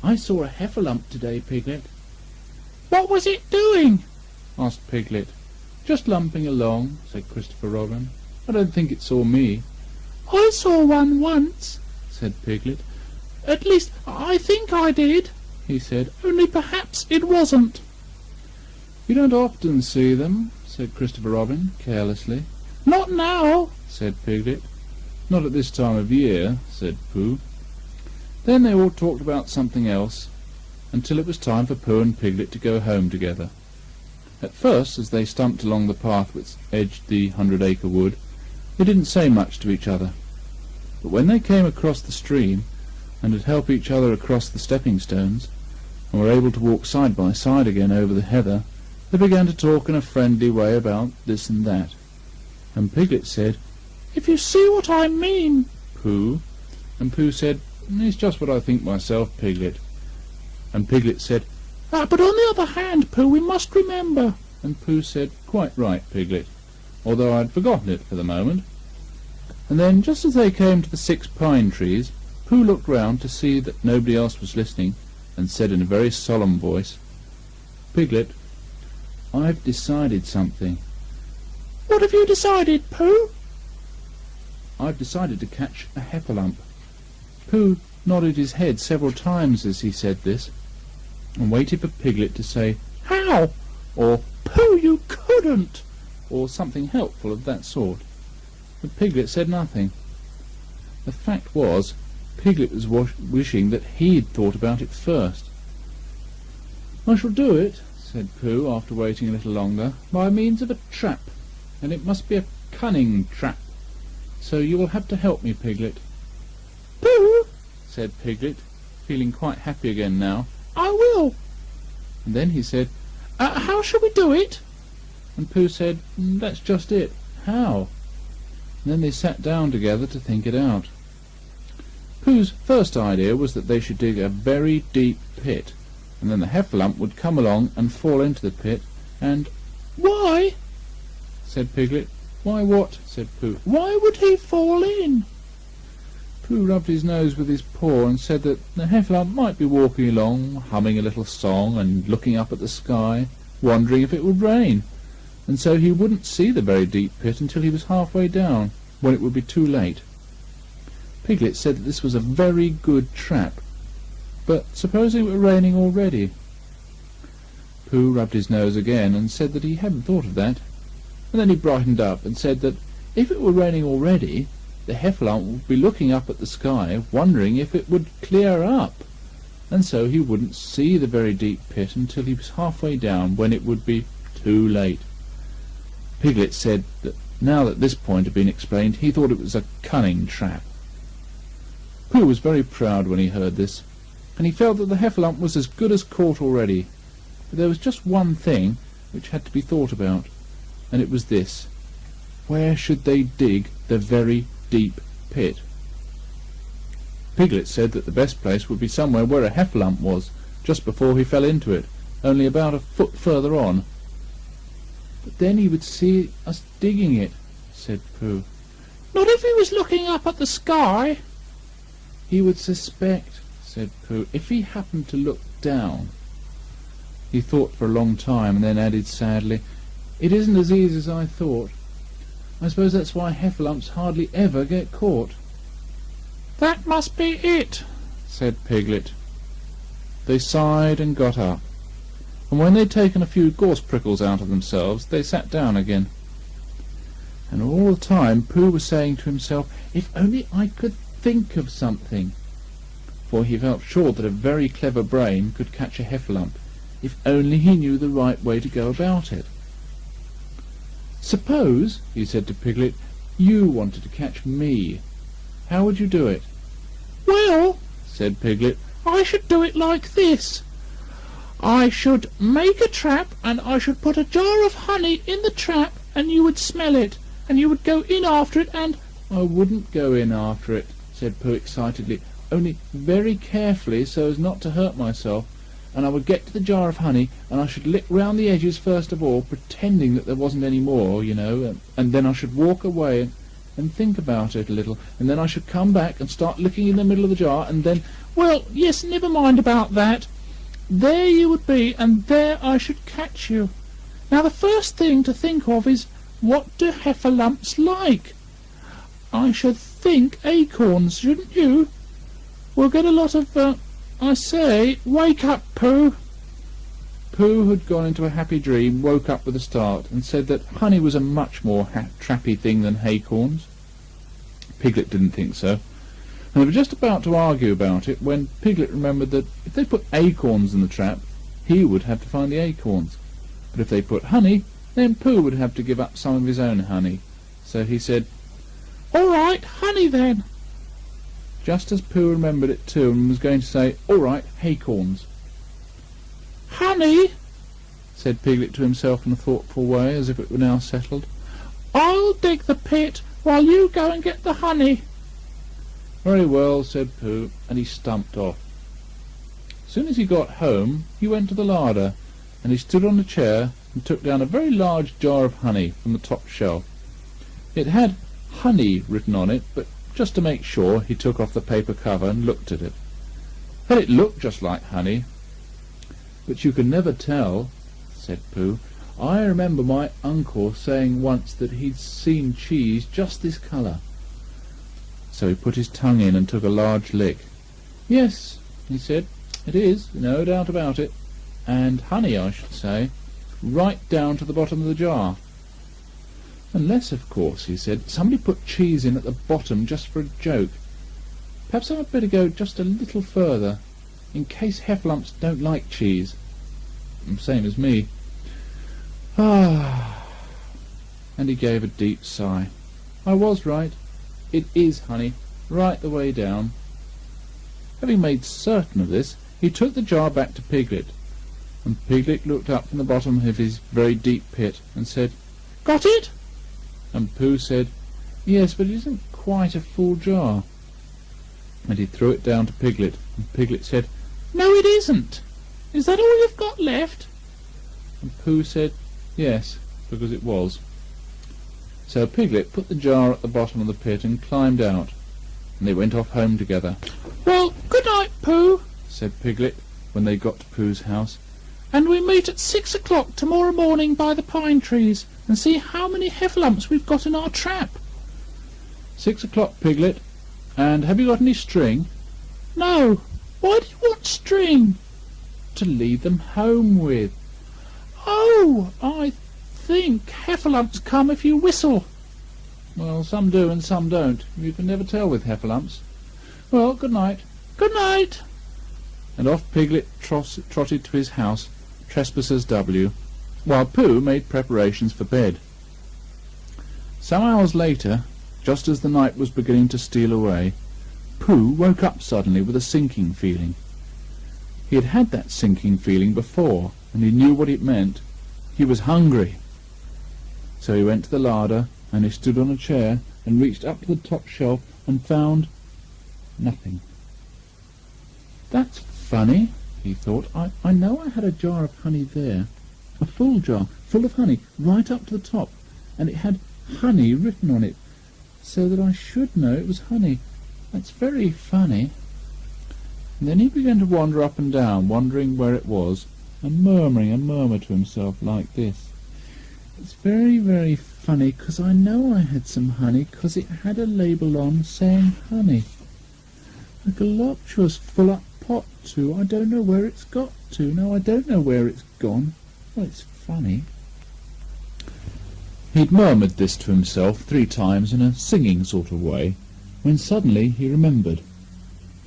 S2: I saw a heffalump today, Piglet. What was it doing? Asked Piglet. Just lumping along, said Christopher Robin. I don't think it saw me. I saw one once, said Piglet. At least I think I did, he said, only perhaps it wasn't. You don't often see them, said Christopher Robin, carelessly. Not now, said Piglet. Not at this time of year, said Pooh. Then they all talked about something else, until it was time for Pooh and Piglet to go home together. At first, as they stumped along the path which edged the 100-acre wood, they didn't say much to each other. But when they came across the stream, and had helped each other across the stepping stones, and were able to walk side by side again over the heather, they began to talk in a friendly way about this and that. And Piglet said, If you see what I mean, Pooh. And Pooh said, It's just what I think myself, Piglet. And Piglet said, But on the other hand, Pooh, we must remember. And Pooh said, "Quite right, Piglet, although I'd forgotten it for the moment." And then, just as they came to the 6 pine trees, Pooh looked round to see that nobody else was listening, and said in a very solemn voice, "Piglet, I've decided something." "What have you decided, Pooh?" "I've decided to catch a heffalump." Pooh nodded his head several times as he said this, and waited for Piglet to say, "How?" or "Pooh, you couldn't," or something helpful of that sort. But Piglet said nothing. The fact was, Piglet was wishing that he'd thought about it first. "I shall do it," said Pooh, after waiting a little longer, "by means of a trap, and it must be a cunning trap. So you will have to help me, Piglet." "Pooh," said Piglet, feeling quite happy again now, "I will." And then he said, "How shall we do it?" And Pooh said, "That's just it. How?" And then they sat down together to think it out. Pooh's first idea was that they should dig a very deep pit, and then the heffalump would come along and fall into the pit, and "Why?" said Piglet. "Why what?" said Pooh. "Why would he fall in?" Pooh rubbed his nose with his paw and said that the heffalump might be walking along, humming a little song and looking up at the sky, wondering if it would rain, and so he wouldn't see the very deep pit until he was halfway down, when it would be too late. Piglet said that this was a very good trap, but supposing it were raining already? Pooh rubbed his nose again and said that he hadn't thought of that, and then he brightened up and said that if it were raining already, the heffalump would be looking up at the sky, wondering if it would clear up, and so he wouldn't see the very deep pit until he was halfway down, when it would be too late. Piglet said that now that this point had been explained, he thought it was a cunning trap. Pooh was very proud when he heard this, and he felt that the heffalump was as good as caught already. But there was just one thing which had to be thought about, and it was this: where should they dig the very deep pit? Piglet said that the best place would be somewhere where a heffalump was, just before he fell into it, only about a foot further on. "But then he would see us digging it," said Pooh. "Not if he was looking up at the sky." "He would suspect," said Pooh, "if he happened to look down." He thought for a long time, and then added sadly, "It isn't as easy as I thought. I suppose that's why heffalumps hardly ever get caught." "That must be it," said Piglet. They sighed and got up, and when they'd taken a few gorse prickles out of themselves, they sat down again. And all the time Pooh was saying to himself, "If only I could think of something," for he felt sure that a very clever brain could catch a heffalump, if only he knew the right way to go about it. "Suppose," he said to Piglet, "you wanted to catch me. How would you do it?" "Well," said Piglet, "I should do it like this. I should make a trap, and I should put a jar of honey in the trap, and you would smell it, and you would go in after it, and—" "I wouldn't go in after it," said Pooh excitedly, "only very carefully so as not to hurt myself, and I would get to the jar of honey, and I should lick round the edges first of all, pretending that there wasn't any more, you know, and then I should walk away and think about it a little, and then I should come back and start licking in the middle of the jar, and then—" "Well, yes, never mind about that. There you would be, and there I should catch you. Now the first thing to think of is, what do heffalumps like? I should think acorns, shouldn't you? We'll get a lot of, I say, wake up, Pooh." Pooh had gone into a happy dream, woke up with a start, and said that honey was a much more trappy thing than acorns. Piglet didn't think so, and they were just about to argue about it when Piglet remembered that if they put acorns in the trap, he would have to find the acorns, but if they put honey, then Pooh would have to give up some of his own honey. So he said, "All right, honey then," just as Pooh remembered it too, and was going to say, "All right, acorns." "Honey," said Piglet to himself in a thoughtful way, as if it were now settled. "I'll dig the pit while you go and get the honey." "Very well," said Pooh, and he stumped off. soon as he got home, he went to the larder, and he stood on a chair and took down a very large jar of honey from the top shelf. It had honey written on it, but just to make sure, he took off the paper cover and looked at it. Well, it looked just like honey. "But you can never tell," said Pooh. "I remember my uncle saying once that he'd seen cheese just this colour." So he put his tongue in and took a large lick. "Yes," he said, "it is, no doubt about it. And honey, I should say, right down to the bottom of the jar. Unless, of course," he said, "somebody put cheese in at the bottom just for a joke. Perhaps I'd better go just a little further, in case heffalumps don't like cheese. Same as me. Ah." And he gave a deep sigh. "I was right. It is honey, right the way down." Having made certain of this, he took the jar back to Piglet, and Piglet looked up from the bottom of his very deep pit and said, "Got it?" And Pooh said, "Yes, but it isn't quite a full jar." And he threw it down to Piglet, and Piglet said, "No, it isn't. Is that all you've got left?" And Pooh said, "Yes," because it was. So Piglet put the jar at the bottom of the pit and climbed out, and they went off home together. "Well, good night, Pooh," said Piglet, when they got to Pooh's house, "and we meet at 6 o'clock tomorrow morning by the pine trees, and see how many heffalumps we've got in our trap." 6 o'clock, Piglet. And have you got any string?" "No. Why do you want string?" "To lead them home with." "Oh, I think heffalumps come if you whistle." "Well, some do and some don't. You can never tell with heffalumps. Well, good night." "Good night." And off Piglet trotted to his house, Trespassers W., while Pooh made preparations for bed. Some hours later, just as the night was beginning to steal away, Pooh woke up suddenly with a sinking feeling. He had had that sinking feeling before, and he knew what it meant. He was hungry. So he went to the larder, and he stood on a chair and reached up to the top shelf and found nothing. "That's funny," he thought. I know I had a jar of honey there, a full jar, full of honey, right up to the top, and it had honey written on it, so that I should know it was honey. That's very funny." And then he began to wander up and down, wondering where it was, and murmuring a murmur to himself like this: "It's very, very funny, 'cause I know I had some honey, 'cause it had a label on saying honey. A galoptuous full-up pot, too. I don't know where it's got to. No, I don't know where it's gone. Well, it's funny." He'd murmured this to himself 3 times in a singing sort of way, when suddenly he remembered.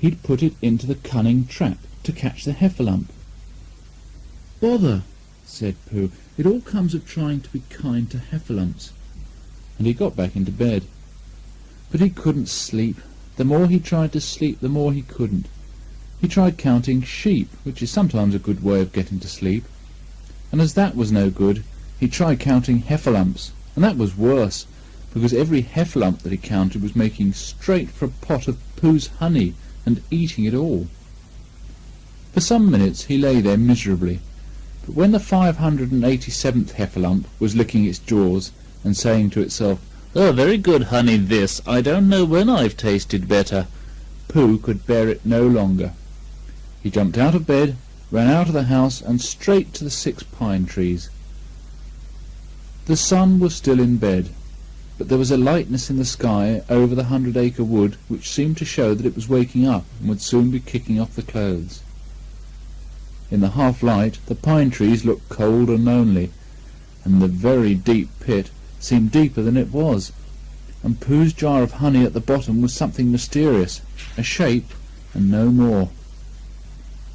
S2: He'd put it into the cunning trap to catch the heffalump. "Bother," said Pooh. "It all comes of trying to be kind to heffalumps." And he got back into bed. But he couldn't sleep. The more he tried to sleep, the more he couldn't. He tried counting sheep, which is sometimes a good way of getting to sleep. And as that was no good, he tried counting heffalumps, and that was worse, because every heffalump that he counted was making straight for a pot of Pooh's honey and eating it all. For some minutes he lay there miserably, but when the 587th heffalump was licking its jaws and saying to itself, "Oh, very good honey this, I don't know when I've tasted better," Pooh could bear it no longer. He jumped out of bed, ran out of the house, and straight to the 6 pine trees. The sun was still in bed, but there was a lightness in the sky over the 100-acre wood which seemed to show that it was waking up and would soon be kicking off the clothes. In the half-light the pine trees looked cold and lonely, and the very deep pit seemed deeper than it was, and Pooh's jar of honey at the bottom was something mysterious, a shape, and no more.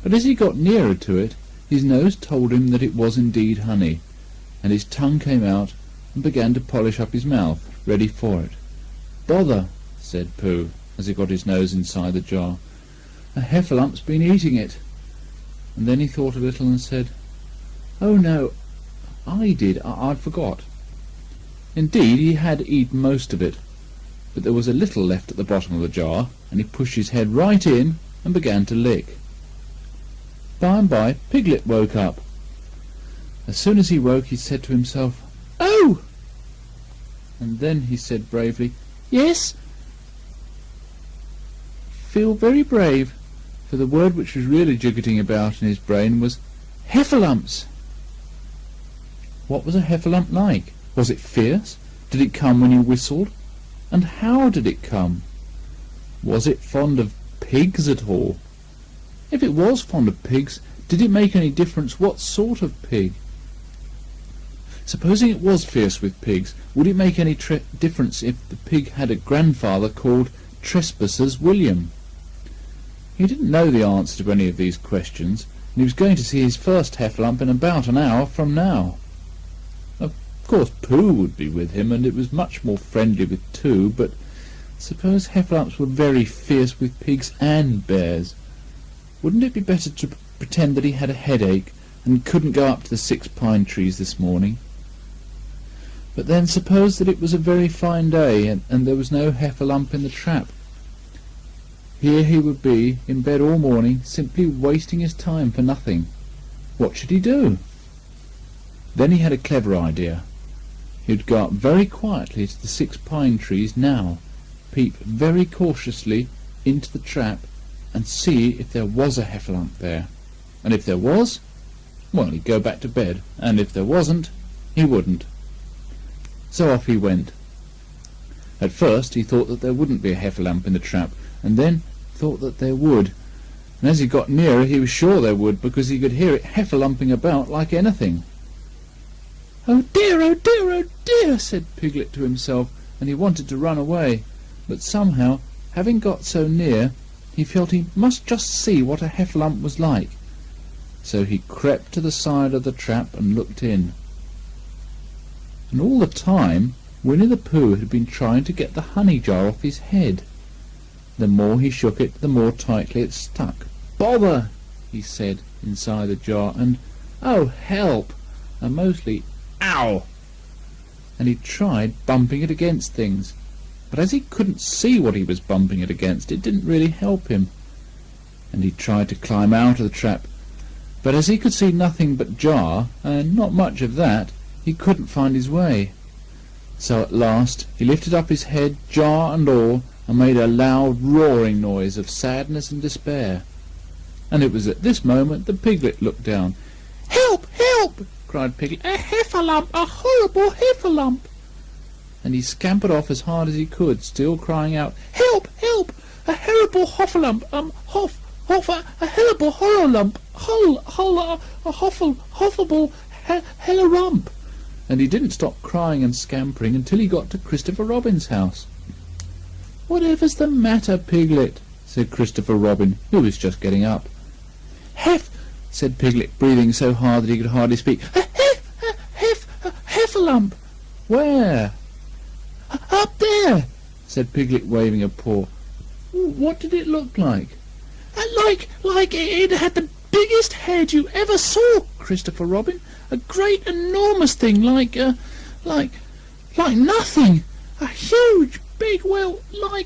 S2: But as he got nearer to it, his nose told him that it was indeed honey, and his tongue came out and began to polish up his mouth, ready for it. "Bother," said Pooh, as he got his nose inside the jar. "A heffalump's been eating it." And then he thought a little and said, "Oh no, I did. I forgot." Indeed, he had eaten most of it, but there was a little left at the bottom of the jar, and he pushed his head right in and began to lick. By and by, Piglet woke up. As soon as he woke, he said to himself, "Oh!" And then he said bravely, "Yes." Feel very brave, for the word which was really jiggetting about in his brain was heffalumps. What was a heffalump like? Was it fierce? Did it come when you whistled? And how did it come? Was it fond of pigs at all? If it was fond of pigs, did it make any difference what sort of pig? Supposing it was fierce with pigs, would it make any difference if the pig had a grandfather called Trespassers William? He didn't know the answer to any of these questions, and he was going to see his first heffalump in about an hour from now. Of course Pooh would be with him, and it was much more friendly with two, but suppose heffalumps were very fierce with pigs and bears. Wouldn't it be better to pretend that he had a headache and couldn't go up to the 6 pine trees this morning? But then suppose that it was a very fine day and there was no heffalump in the trap. Here he would be in bed all morning, simply wasting his time for nothing. What should he do? Then he had a clever idea. He would go up very quietly to the 6 pine trees now, peep very cautiously into the trap, and see if there was a heffalump there. And if there was, well, he'd go back to bed, and if there wasn't, he wouldn't. So off he went. At first he thought that there wouldn't be a heffalump in the trap, and then thought that there would. And as he got nearer, he was sure there would, because he could hear it heffalumping about like anything. "Oh dear, oh dear, oh dear," said Piglet to himself, and he wanted to run away. But somehow, having got so near, he felt he must just see what a heffalump was like. So he crept to the side of the trap and looked in. And all the time, Winnie the Pooh had been trying to get the honey jar off his head. The more he shook it, the more tightly it stuck. "Bother!" he said inside the jar, and "Oh, help!" and mostly "Ow!" And he tried bumping it against things, but as he couldn't see what he was bumping it against, it didn't really help him. And he tried to climb out of the trap, but as he could see nothing but jar, and not much of that, he couldn't find his way. So at last he lifted up his head, jar and all, and made a loud roaring noise of sadness and despair. And it was at this moment that Piglet looked down. "Help! Help!" cried Piglet. "A heffalump! A horrible heffalump!" And he scampered off as hard as he could, still crying out, "Help! Help! A horrible hoffalump! A horrible horrorlump! A hoffable hellarump!" And he didn't stop crying and scampering until he got to Christopher Robin's house. "Whatever's the matter, Piglet?" said Christopher Robin, who was just getting up. "Hef," said Piglet, breathing so hard that he could hardly speak. "A heffalump." "Where?" "Up there," said Piglet, waving a paw. "What did it look like?" Like it had the biggest head you ever saw, Christopher Robin. A great enormous thing, like nothing. A huge, big, well, I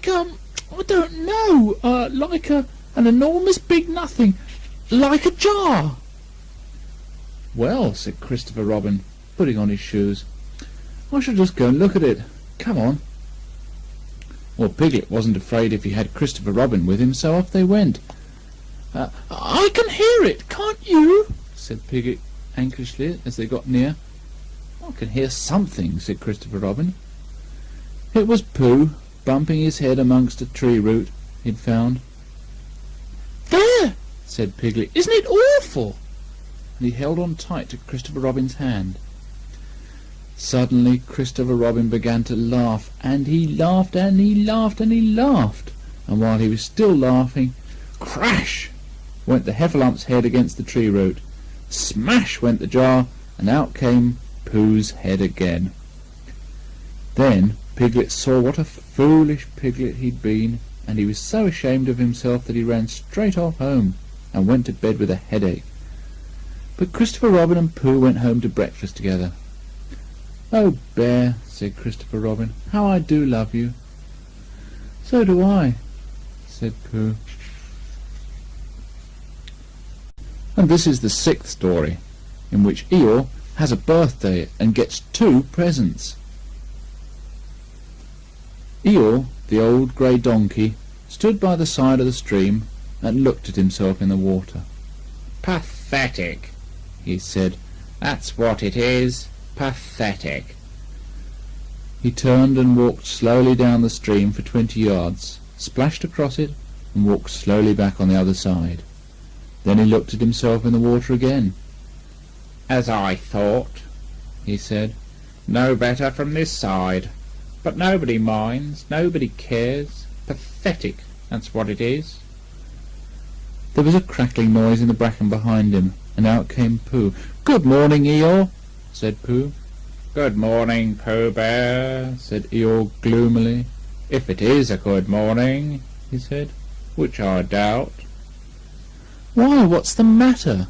S2: don't know, an enormous big nothing, like a jar." "Well," said Christopher Robin, putting on his shoes, "I shall just go and look at it. Come on." Well, Piglet wasn't afraid if he had Christopher Robin with him, so off they went. "I can hear it, can't you?" said Piglet anxiously as they got near. "I can hear something," said Christopher Robin. It was Pooh, bumping his head amongst a tree root he'd found. "There!" said Piglet. "Isn't it awful?" And he held on tight to Christopher Robin's hand. Suddenly Christopher Robin began to laugh, and he laughed, and he laughed, and he laughed. And while he was still laughing, crash went the heffalump's head against the tree root. Smash went the jar, and out came Pooh's head again. Then Piglet saw what a foolish Piglet he'd been, and he was so ashamed of himself that he ran straight off home and went to bed with a headache. But Christopher Robin and Pooh went home to breakfast together. "Oh, Bear," said Christopher Robin, "how I do love you." "So do I," said Pooh. And this is the 6th story, in which Eeyore has a birthday and gets 2 presents. Eeyore, the old grey donkey, stood by the side of the stream and looked at himself in the water.
S3: "Pathetic," he said. "That's what it is. Pathetic."
S2: He turned and walked slowly down the stream for 20 yards, splashed across it, and walked slowly back on the other side. Then he looked at himself in the water again.
S3: "As I thought," he said. "No better from this side. But nobody minds, nobody cares. Pathetic, that's what it is."
S2: There was a crackling noise in the bracken behind him, and out came Pooh. "Good morning, Eeyore," said Pooh.
S3: "Good morning, Pooh Bear,"
S2: said Eeyore gloomily.
S3: "if it is a good morning," he said, "which I doubt."
S2: "Why, what's the matter?"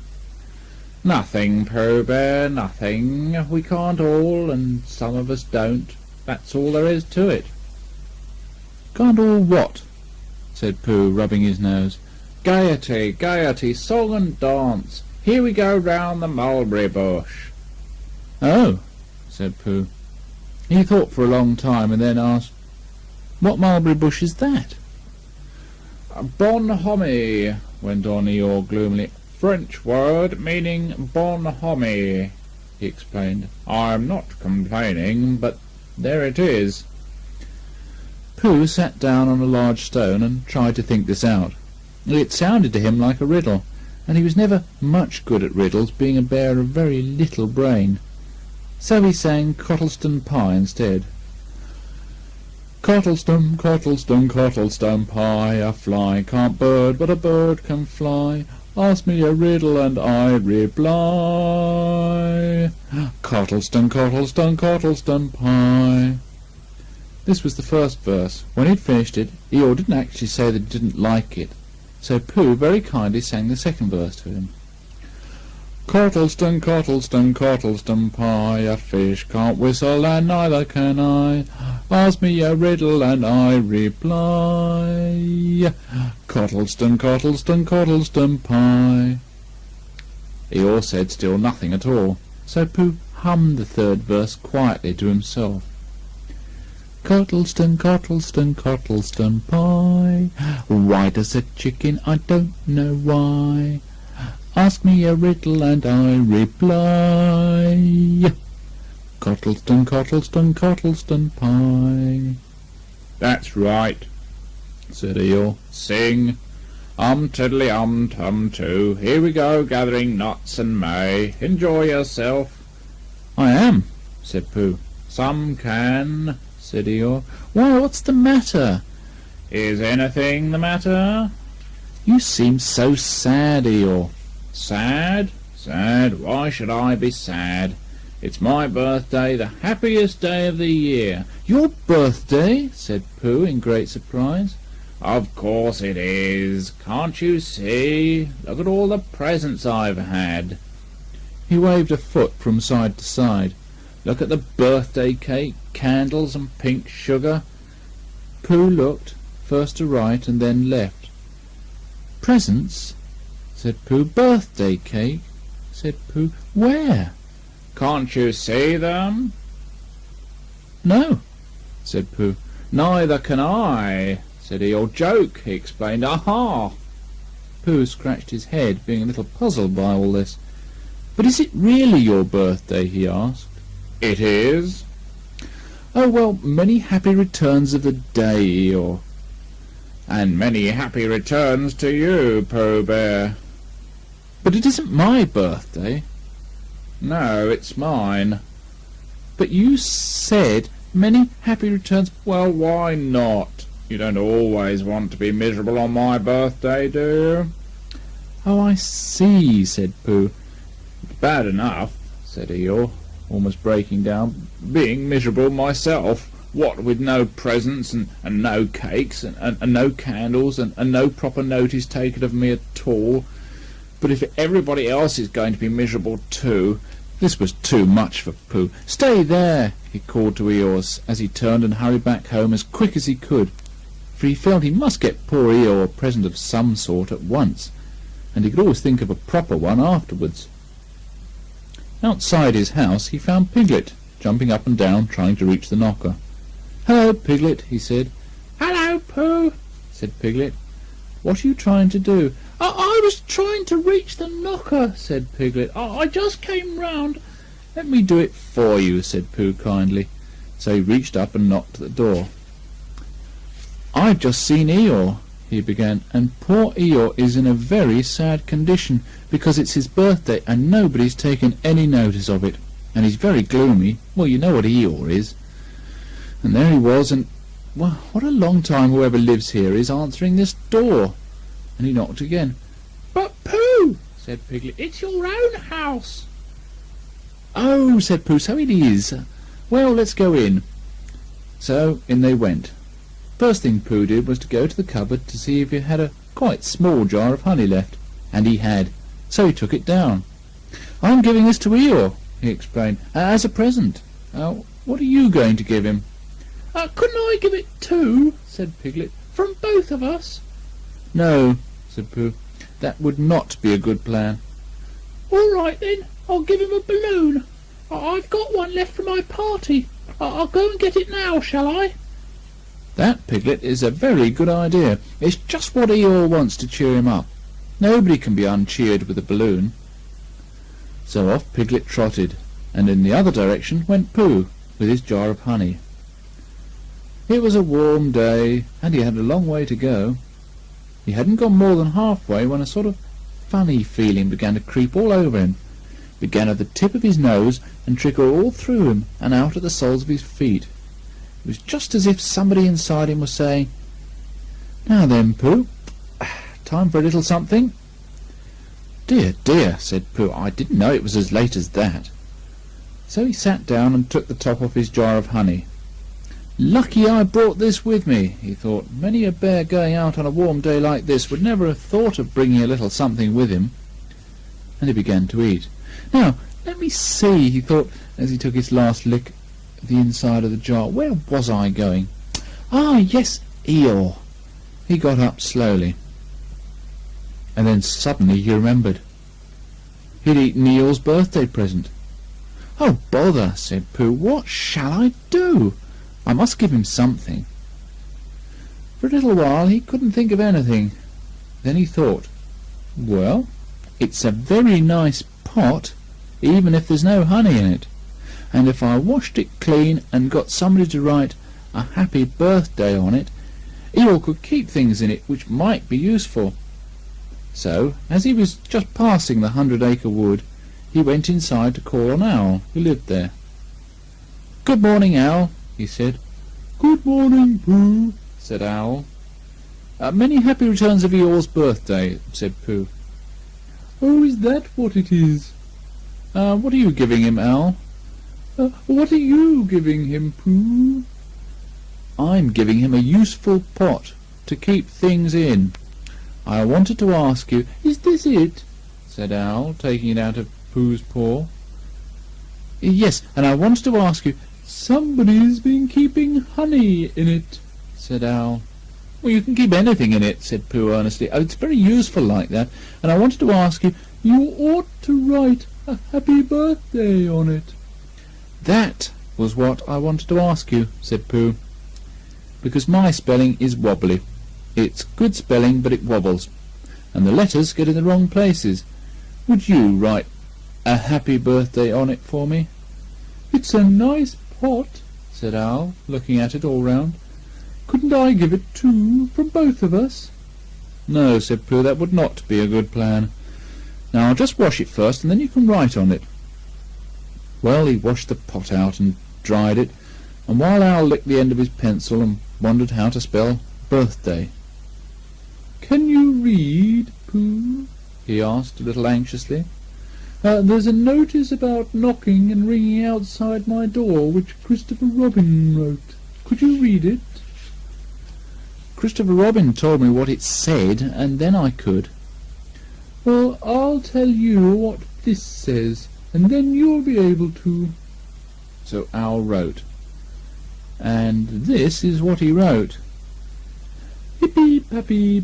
S3: "Nothing, Pooh Bear, nothing. We can't all, and some of us don't. That's all there is to it."
S2: "Can't all what?" said Pooh, rubbing his nose.
S3: "Gaiety, gaiety, song and dance. Here we go round the mulberry bush."
S2: "Oh," said Pooh. He thought for a long time and then asked, "What mulberry bush is that?"
S3: "Bonhomie," went on Eeyore gloomily. "French word meaning bonhomie," he explained. "I'm not complaining, but there it is."
S2: Pooh sat down on a large stone and tried to think this out. It sounded to him like a riddle, and he was never much good at riddles, being a bear of very little brain. So he sang Cottleston Pie instead. "Cottleston, Cottleston, Cottleston Pie, a fly can't bird, but a bird can fly. Ask me a riddle and I reply. Cottleston, Cottleston, Cottleston Pie." This was the first verse. When he'd finished it, Eeyore didn't actually say that he didn't like it, so Pooh very kindly sang the second verse to him. "Cottleston, Cottleston, Cottleston Pie, a fish can't whistle and neither can I. Ask me a riddle and I reply. Cottleston, Cottleston, Cottleston Pie." Eeyore said still nothing at all, so Pooh hummed the third verse quietly to himself. "Cottleston, Cottleston, Cottleston Pie, white as a chicken, I don't know why. Ask me a riddle and I reply. Cottleston, Cottleston, Cottleston Pie."
S3: "That's right,"
S2: said Eeyore.
S3: "Sing. Tiddly tum too. Here we go, gathering nuts and may. Enjoy yourself."
S2: "I am," said Pooh.
S3: "Some can,"
S2: said Eeyore. "Why, what's the matter?"
S3: "Is anything the matter?"
S2: "You seem so sad, Eeyore."
S3: "Sad? Sad? Why should I be sad? It's my birthday, the happiest day of the year."
S2: "Your birthday?" said Pooh in great surprise.
S3: "Of course it is. Can't you see? Look at all the presents I've had."
S2: He waved a foot from side to side. "Look at the birthday cake, candles and pink sugar." Pooh looked, first to right and then left. "Presents?" said Pooh. "Birthday cake?" said Pooh. "Where?"
S3: "Can't you see them?"
S2: "No," said Pooh.
S3: "Neither can I," said Eeyore. "Joke," he explained. "Aha!"
S2: Pooh scratched his head, being a little puzzled by all this. "But is it really your birthday?" he asked.
S3: "It is."
S2: "Oh, well, many happy returns of the day, Eeyore."
S3: "And many happy returns to you, Pooh Bear."
S2: "But it isn't my birthday."
S3: "No, it's mine."
S2: "But you said many happy returns."
S3: "Well, why not? You don't always want to be miserable on my birthday, do you?"
S2: "Oh, I see," said Pooh.
S3: "It's bad enough," said Eeyore, almost breaking down, "being miserable myself. What with no presents and no cakes and no candles and no proper notice taken of me at all. But if everybody else is going to be miserable too—" This was too much for Pooh. "Stay there!" he called to Eeyore as he turned and hurried back home as quick as he could, for he felt he must get poor Eeyore a present of some sort at once, and he could always think of a proper one afterwards. Outside his house he found Piglet, jumping up and down, trying to reach the knocker. "Hello, Piglet," he said.
S2: Hello, Pooh,
S3: Said Piglet. "What are you trying to do?"
S2: I was trying to reach the knocker, said Piglet. I just came round.
S3: "Let me do it for you," said Pooh kindly. So he reached up and knocked at the door. "I've just seen Eeyore," he began, "and poor Eeyore is in a very sad condition, because it's his birthday and nobody's taken any notice of it, and he's very gloomy. Well, you know what Eeyore is. And there he was, and, well, what a long time whoever lives here is answering this door." And he knocked again.
S2: But, Pooh, said Piglet, it's your own house.
S3: "Oh," said Pooh, "so it is. Well, let's go in." So in they went. First thing Pooh did was to go to the cupboard to see if it had a quite small jar of honey left, and he had. So he took it down. "I'm giving this to Eeyore," he explained, "as a present. What are you going to give him?"
S2: Couldn't I give it too, said Piglet, from both of us?
S3: "No," said Pooh, "that would not be a good plan."
S2: All right then, I'll give him a balloon. I've got one left from my party. I'll go and get it now, shall I?
S3: "That, Piglet, is a very good idea. It's just what Eeyore wants to cheer him up. Nobody can be uncheered with a balloon." So off Piglet trotted, and in the other direction went Pooh with his jar of honey. It was a warm day, and he had a long way to go. He hadn't gone more than halfway when a sort of funny feeling began to creep all over him. It began at the tip of his nose and trickled all through him and out at the soles of his feet. It was just as if somebody inside him was saying, "Now then, Pooh, time for a little something." "Dear, dear," said Pooh, "I didn't know it was as late as that." So he sat down and took the top off his jar of honey. "Lucky I brought this with me," he thought. "Many a bear going out on a warm day like this would never have thought of bringing a little something with him." And he began to eat. "Now, let me see," he thought, as he took his last lick at the inside of the jar. "Where was I going? Ah, yes, Eeyore." He got up slowly, and then suddenly he remembered. He'd eaten Eeyore's birthday present. "Oh, bother," said Pooh. "What shall I do? I must give him something." For a little while he couldn't think of anything. Then he thought, "Well, it's a very nice pot, even if there's no honey in it. And if I washed it clean and got somebody to write a happy birthday on it, Eeyore could keep things in it which might be useful." So, as he was just passing the 100-acre wood, he went inside to call on Owl, who lived there. "Good morning, Owl," he said.
S1: "Good morning, Pooh,"
S3: said Owl. "Many happy returns of Eeyore's birthday," said Pooh.
S1: "Oh, is that what it is?"
S3: What are you giving him, Owl?"
S1: What are you giving him, Pooh?"
S3: "I'm giving him a useful pot to keep things in. I wanted to ask you—"
S1: "Is this it?"
S3: said Owl, taking it out of Pooh's paw. "Yes, and I wanted to ask you—"
S1: "Somebody's been keeping honey in it,"
S3: said Owl. "Well, you can keep anything in it," said Pooh earnestly. "Oh, it's very useful like that, and I wanted to ask you—"
S1: "You ought to write a happy birthday on it."
S3: "That was what I wanted to ask you," said Pooh, "because my spelling is wobbly. It's good spelling, but it wobbles, and the letters get in the wrong places. Would you write a happy birthday on it for me?"
S1: "It's a nice pot,"
S3: said Owl, looking at it all round.
S1: "Couldn't I give it too, from both of us?"
S3: "No," said Pooh, "that would not be a good plan. Now I'll just wash it first, and then you can write on it." Well, he washed the pot out and dried it, and while Owl licked the end of his pencil and wondered how to spell birthday.
S1: "Can you read, Pooh?"
S3: he asked a little anxiously.
S1: There's a notice about knocking and ringing outside my door, which Christopher Robin wrote. Could you read it?"
S3: "Christopher Robin told me what it said, and then I could."
S1: "Well, I'll tell you what this says, and then you'll be able to."
S3: So Owl wrote, and this is what he wrote.
S1: "Hippy pappy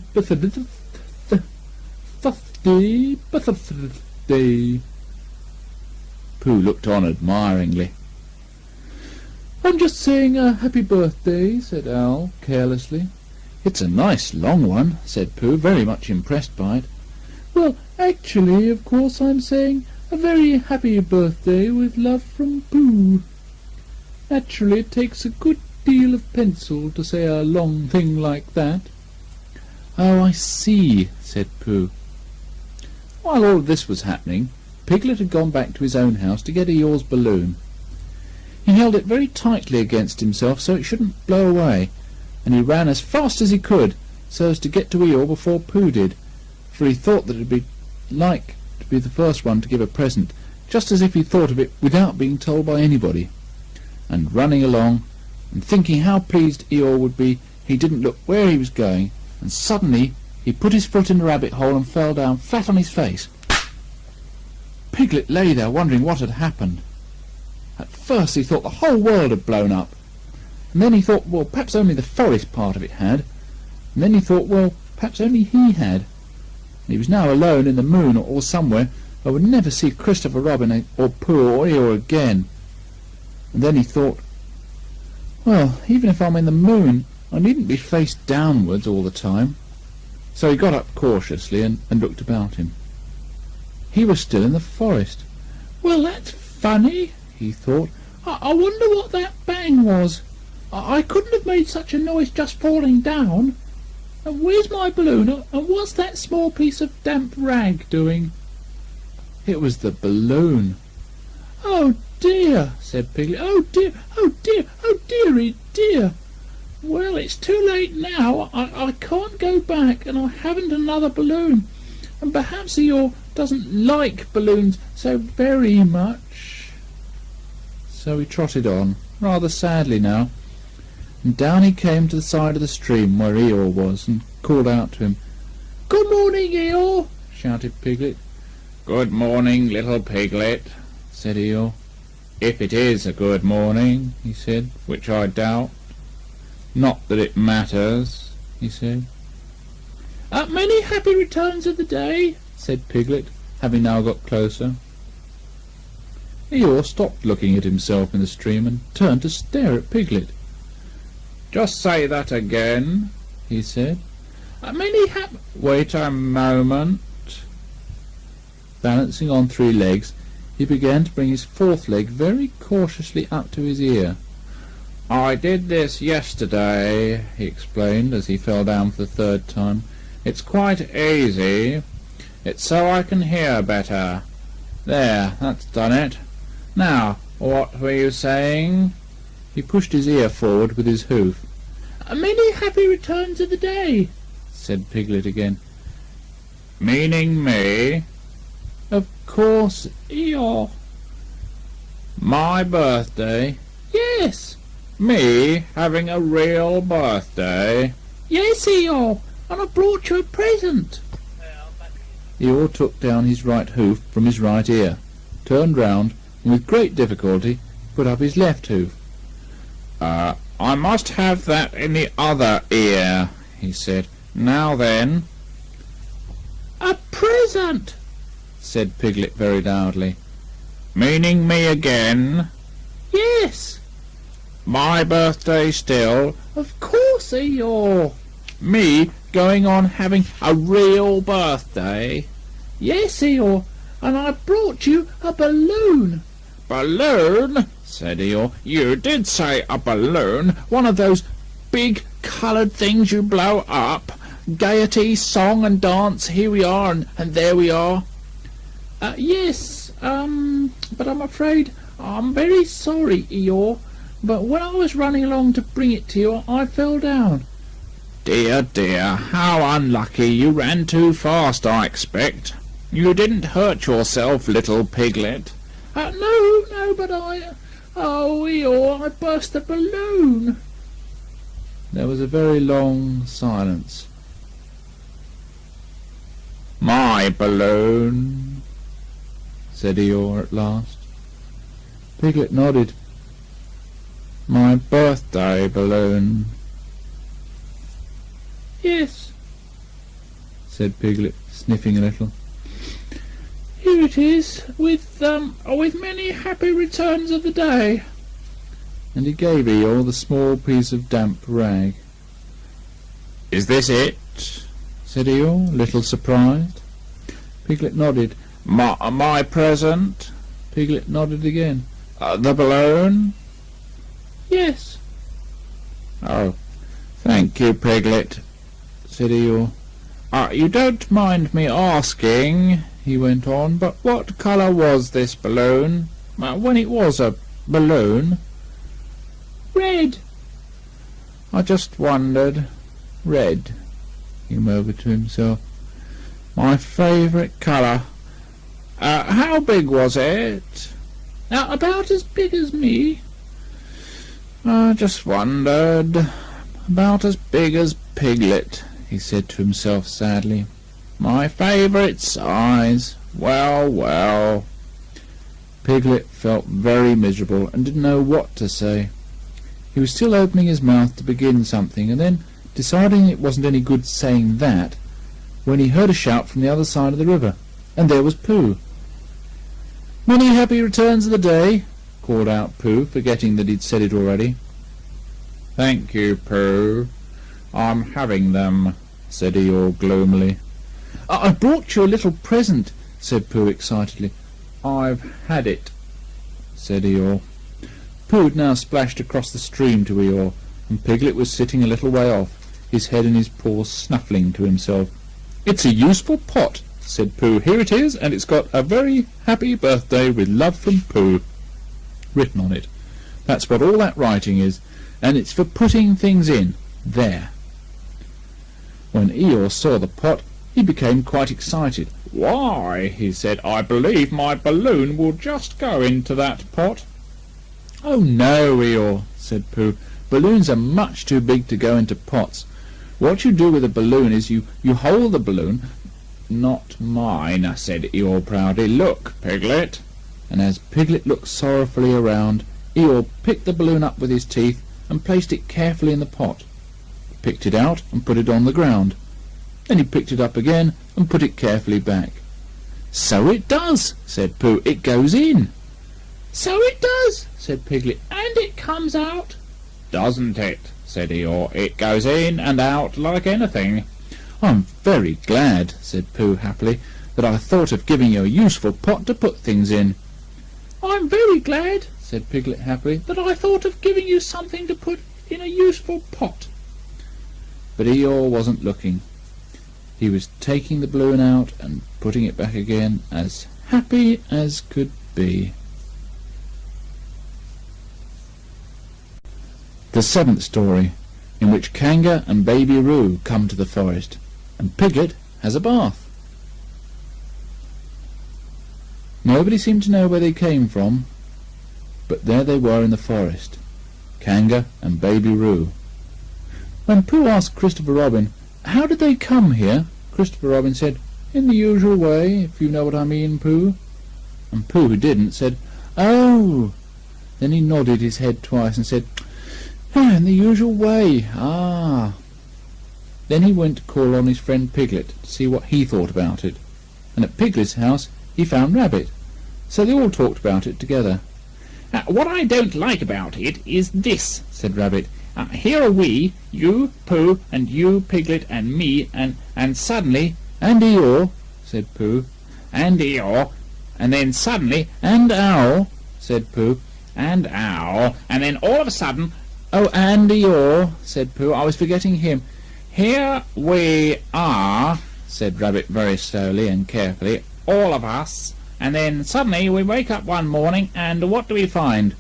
S2: birthday, birthday. Pooh looked on admiringly. I'm just saying a happy birthday, said Owl, carelessly. It's a nice long one, said Pooh, very much impressed by it. Well, actually, of course, I'm saying a very happy birthday with love from Pooh. Naturally, it takes a good deal of pencil to say a long thing like that. Oh, I see, said Pooh. While all this was happening, Piglet had gone back to his own house to get Eeyore's balloon. He held it very tightly against himself so it shouldn't blow away, and he ran as fast as he could so as to get to Eeyore before Pooh did, for he thought that it would be like to be the first one to give a present, just as if he thought of it without being told by anybody. And running along, and thinking how pleased Eeyore would be, he didn't look where he was going, and suddenly he put his foot in the rabbit hole and fell down flat on his face. Piglet lay there wondering what had happened. At first he thought the whole world had blown up, and then he thought, well, perhaps only the forest part of it had, and then he thought, well, perhaps only he had. And he was now alone in the moon or somewhere, and would never see Christopher Robin or Pooh or Eeyore again. And then he thought, well, even if I'm in the moon, I needn't be face downwards all the time. So he got up cautiously and looked about him. He was still in the forest. Well, that's funny, he thought. I wonder what that bang was. I couldn't have made such a noise just falling down. And where's my balloon? And what's that small piece of damp rag doing? It was the balloon. Oh dear, said Piglet. Oh dear, oh dear, oh dearie dear. Well, it's too late now. I can't go back, and I haven't another balloon. And perhaps Eeyore doesn't like balloons so very much. So he trotted on, rather sadly now, and down he came to the side of the stream where Eeyore was, and called out to him. Good morning, Eeyore, shouted Piglet.
S3: Good morning, little Piglet,
S2: said Eeyore.
S3: If it is a good morning, he said, which I doubt. Not that it matters, he said.
S2: Many happy returns of the day, said Piglet, having now got closer. Eeyore stopped looking at himself in the stream and turned to stare at Piglet.
S3: Just say that again, he said.
S2: Many happy...
S3: Wait a moment.
S2: Balancing on 3 legs, he began to bring his 4th leg very cautiously up to his ear.
S3: I did this yesterday, he explained as he fell down for the 3rd time. It's quite easy. It's so I can hear better. There, that's done it. Now, what were you saying?
S2: He pushed his ear forward with his hoof. Many happy returns of the day, said Piglet again.
S3: Meaning me?
S2: Of course, Eeyore.
S3: My birthday?
S2: Yes.
S3: Me having a real birthday?
S2: Yes, Eeyore, and I brought you a present. Eeyore took down his right hoof from his right ear, turned round, and with great difficulty put up his left hoof.
S3: I must have that in the other ear, he said. Now then.
S2: A present, said Piglet very loudly.
S3: Meaning me again?
S2: Yes.
S3: My birthday still?
S2: Of course, Eeyore.
S3: Me going on having a real birthday?
S2: Yes, Eeyore, and I brought you a balloon.
S3: Balloon? Said Eeyore. You did say a balloon. One of those big coloured things you blow up. Gaiety, song and dance, here we are and there we are.
S2: Yes, but I'm afraid I'm very sorry, Eeyore, but when I was running along to bring it to you, I fell down.
S3: Dear, dear, how unlucky. You ran too fast, I expect. You didn't hurt yourself, little Piglet.
S2: No, but oh, Eeyore, I burst the balloon. There was a very long silence.
S3: My balloon,
S2: said Eeyore at last. Piglet nodded. My birthday balloon. Yes,
S3: said Piglet, sniffing a little. "Here it is, with many happy returns of the day." And he gave Eeyore the small piece of damp rag. "Is this it?" said Eeyore, a little surprised. Piglet nodded. My present?" Piglet nodded again. "The balloon?" "Yes." "Oh, thank you, Piglet," said Eeyore. "You don't mind me asking," he went on, "but what colour was this balloon, when it was a balloon?" "Red." "I just wondered. Red," he murmured to himself. "My favourite colour. How big was it?" "About as big as me." "I just wondered. About as big as Piglet," he said to himself sadly. "My favourite size. Well, well." Piglet felt very miserable and didn't know what to say. He was still opening his mouth to begin something, and then, deciding it wasn't any good saying that, when he heard a shout from the other side of the river, and there was Pooh. "Many happy returns of the day," called out Pooh, forgetting that he'd said it already. "Thank you, Pooh. I'm having them," said Eeyore gloomily. "I brought you a little present," said Pooh excitedly. "I've had it," said Eeyore. Pooh had now splashed across the stream to Eeyore, and Piglet was sitting a little way off, his head in his paws, snuffling to himself. "It's a useful pot," said Pooh. "Here it is, and it's got a very happy birthday with love from Pooh written on it. That's what all that writing is, and it's for putting things in. There." When Eeyore saw the pot, he became quite excited. "Why," he said, "I believe my balloon will just go into that pot." "Oh no, Eeyore," said Pooh. "Balloons are much too big to go into pots. What you do with a balloon is you hold the balloon—" "Not mine," said Eeyore proudly. "Look, Piglet." And as Piglet looked sorrowfully around, Eeyore picked the balloon up with his teeth and placed it carefully in the pot. He picked it out and put it on the ground. Then he picked it up again and put it carefully back. "So it does," said Pooh. "It goes in." "So it does," said Piglet, "and it comes out." "Doesn't it?" said Eeyore. "It goes in and out like anything." "I'm very glad," said Pooh happily, "that I thought of giving you a useful pot to put things in." "I'm very glad," said Piglet happily, "that I thought of giving you something to put in a useful pot." But Eeyore wasn't looking. He was taking the balloon out and putting it back again, as happy as could be. The seventh story, in which Kanga and Baby Roo come to the forest, and Piglet has a bath. Nobody seemed to know where they came from, but there they were in the forest, Kanga and Baby Roo. When Pooh asked Christopher Robin, "How did they come here?" Christopher Robin said, "In the usual way, if you know what I mean, Pooh." And Pooh, who didn't, said, "Oh!" Then he nodded his head twice and said, "In the usual way, ah." Then he went to call on his friend Piglet to see what he thought about it, and at Piglet's house he found Rabbit, so they all talked about it together.
S2: "What I don't like about it is this," said Rabbit. "Here are we, you, Pooh, and you, Piglet, and me, and suddenly—"
S3: "And Eeyore," said Pooh.
S2: "And Eeyore, and then suddenly—"
S3: "And Owl," said Pooh.
S2: "And Owl, and then all of a sudden—"
S3: "Oh, and Eeyore," said Pooh. "I was forgetting him."
S2: "Here we are," said Rabbit very slowly and carefully, "all of us, and then suddenly we wake up one morning, and what do we find?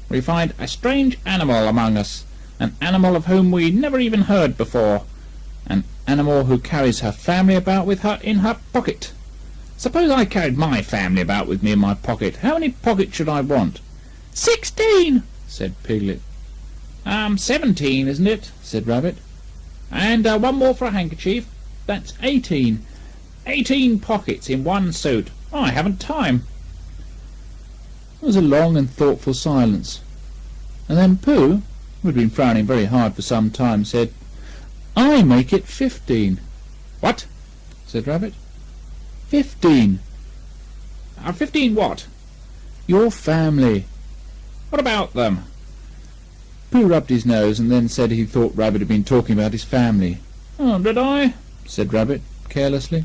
S2: We find a strange animal among us, an animal of whom we never even heard before, an animal who carries her family about with her in her pocket. Suppose I carried my family about with me in my pocket. How many pockets should I want?" "16," said Piglet. 17, isn't it?" said Rabbit. "And one more for a handkerchief. That's 18. 18 pockets in one suit. I haven't time."
S3: There was a long and thoughtful silence, and then Pooh, who had been frowning very hard for some time, said, "I make it 15.
S2: "What?
S3: said Rabbit.
S2: 15.
S3: 15 what?
S2: Your family.
S3: What about them?
S2: Pooh rubbed his nose and then said he thought Rabbit had been talking about his family.
S3: Oh, did I?
S2: Said Rabbit, carelessly.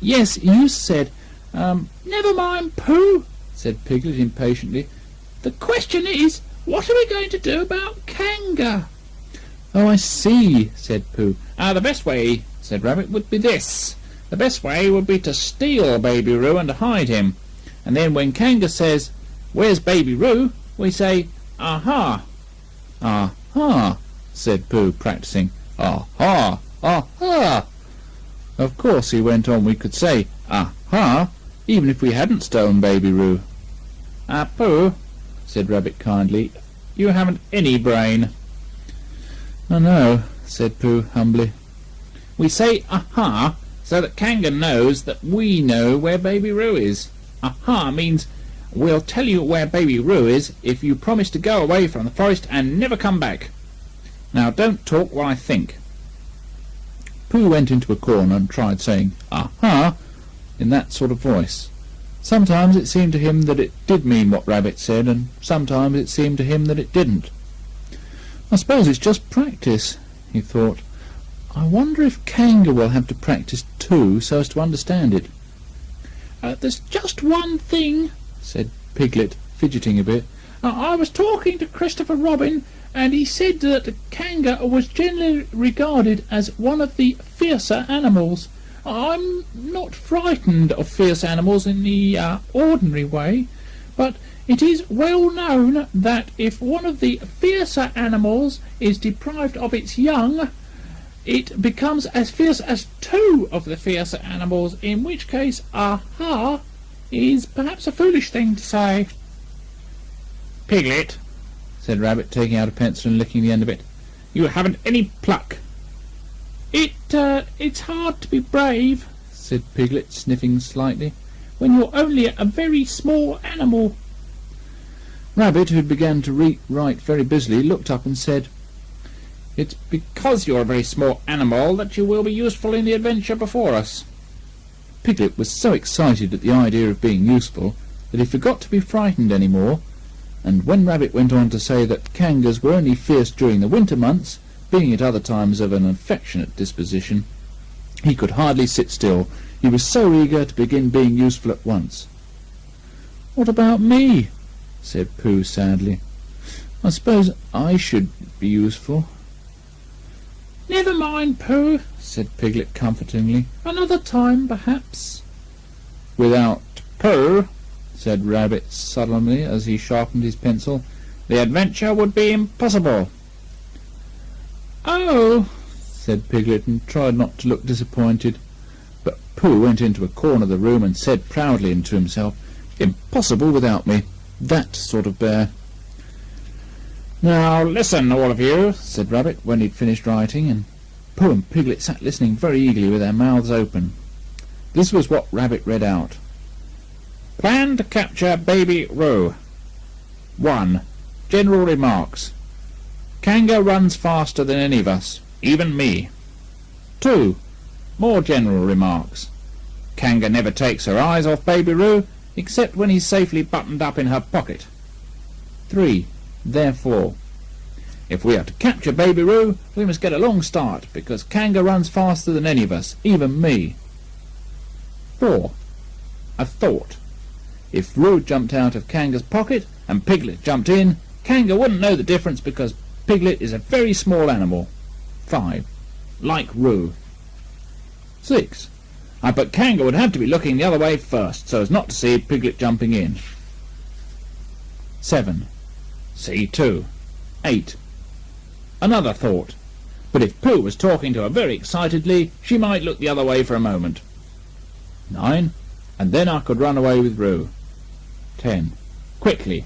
S3: Yes, you said, never mind, Pooh,
S2: said Piglet impatiently.
S3: the question is, what are we going to do about Kanga?
S2: Oh, I see, said Pooh.
S3: The best way, said Rabbit, would be this. The best way would be to steal Baby Roo and hide him. And then when Kanga says, where's Baby Roo, we say, aha.
S2: Aha, said Pooh, practising. Aha, aha. Of course, he went on, we could say, aha, even if we hadn't stolen Baby Roo.
S3: Pooh,
S2: said Rabbit kindly,
S3: you haven't any brain.
S2: I know, said Pooh humbly.
S3: We say aha so that Kanga knows that we know where Baby Roo is. Aha means we'll tell you where Baby Roo is if you promise to go away from the forest and never come back. Now don't talk while I think.
S2: Pooh went into a corner and tried saying aha in that sort of voice. Sometimes it seemed to him that it did mean what Rabbit said, and sometimes it seemed to him that it didn't. I suppose it's just practice, he thought. I wonder if Kanga will have to practice too, so as to understand it.
S3: There's just one thing,
S2: said Piglet, fidgeting a bit.
S3: I was talking to Christopher Robin, and he said that Kanga was generally regarded as one of the fiercer animals. I'm not frightened of fierce animals in the ordinary way, but it is well known that if one of the fiercer animals is deprived of its young, it becomes as fierce as two of the fiercer animals, in which case aha is perhaps a foolish thing to say. Piglet,
S2: said Rabbit, taking out a pencil and licking the end of it,
S3: you haven't any pluck. It's hard to be brave,
S2: said Piglet, sniffing slightly,
S3: when you're only a very small animal.
S2: Rabbit, who began to write very busily, looked up and said,
S3: It's because you're a very small animal that you will be useful in the adventure before us.
S2: Piglet was so excited at the idea of being useful that he forgot to be frightened any more, and when Rabbit went on to say that Kangas were only fierce during the winter months, being at other times of an affectionate disposition, he could hardly sit still. He was so eager to begin being useful at once. "What about me?" said Pooh sadly. "I suppose I should be useful."
S3: "Never mind, Pooh,"
S2: said Piglet comfortingly.
S3: "Another time, perhaps."
S2: "Without Pooh," said Rabbit solemnly as he sharpened his pencil,
S3: "the adventure would be impossible."
S2: "Oh," said Piglet, and tried not to look disappointed. But Pooh went into a corner of the room and said proudly and to himself, "Impossible without me. That sort of bear."
S3: "Now listen, all of you,"
S2: said Rabbit when he'd finished writing, and Pooh and Piglet sat listening very eagerly with their mouths open. This was what Rabbit read out.
S3: "Plan to capture Baby Roo. 1. General remarks. Kanga runs faster than any of us, even me. 2. More general remarks. Kanga never takes her eyes off Baby Roo, except when he's safely buttoned up in her pocket.
S2: 3. Therefore,
S3: if we are to capture Baby Roo, we must get a long start, because Kanga runs faster than any of us, even me. 4. A thought. If Roo jumped out of Kanga's pocket and Piglet jumped in, Kanga wouldn't know the difference because Piglet is a very small animal. 5. Like Roo. 6. But Kanga would have to be looking the other way first, so as not to see Piglet jumping in. 7. See too. 8. Another thought. But if Pooh was talking to her very excitedly, she might look the other way for a moment. 9. And then I could run away with Roo. 10. Quickly.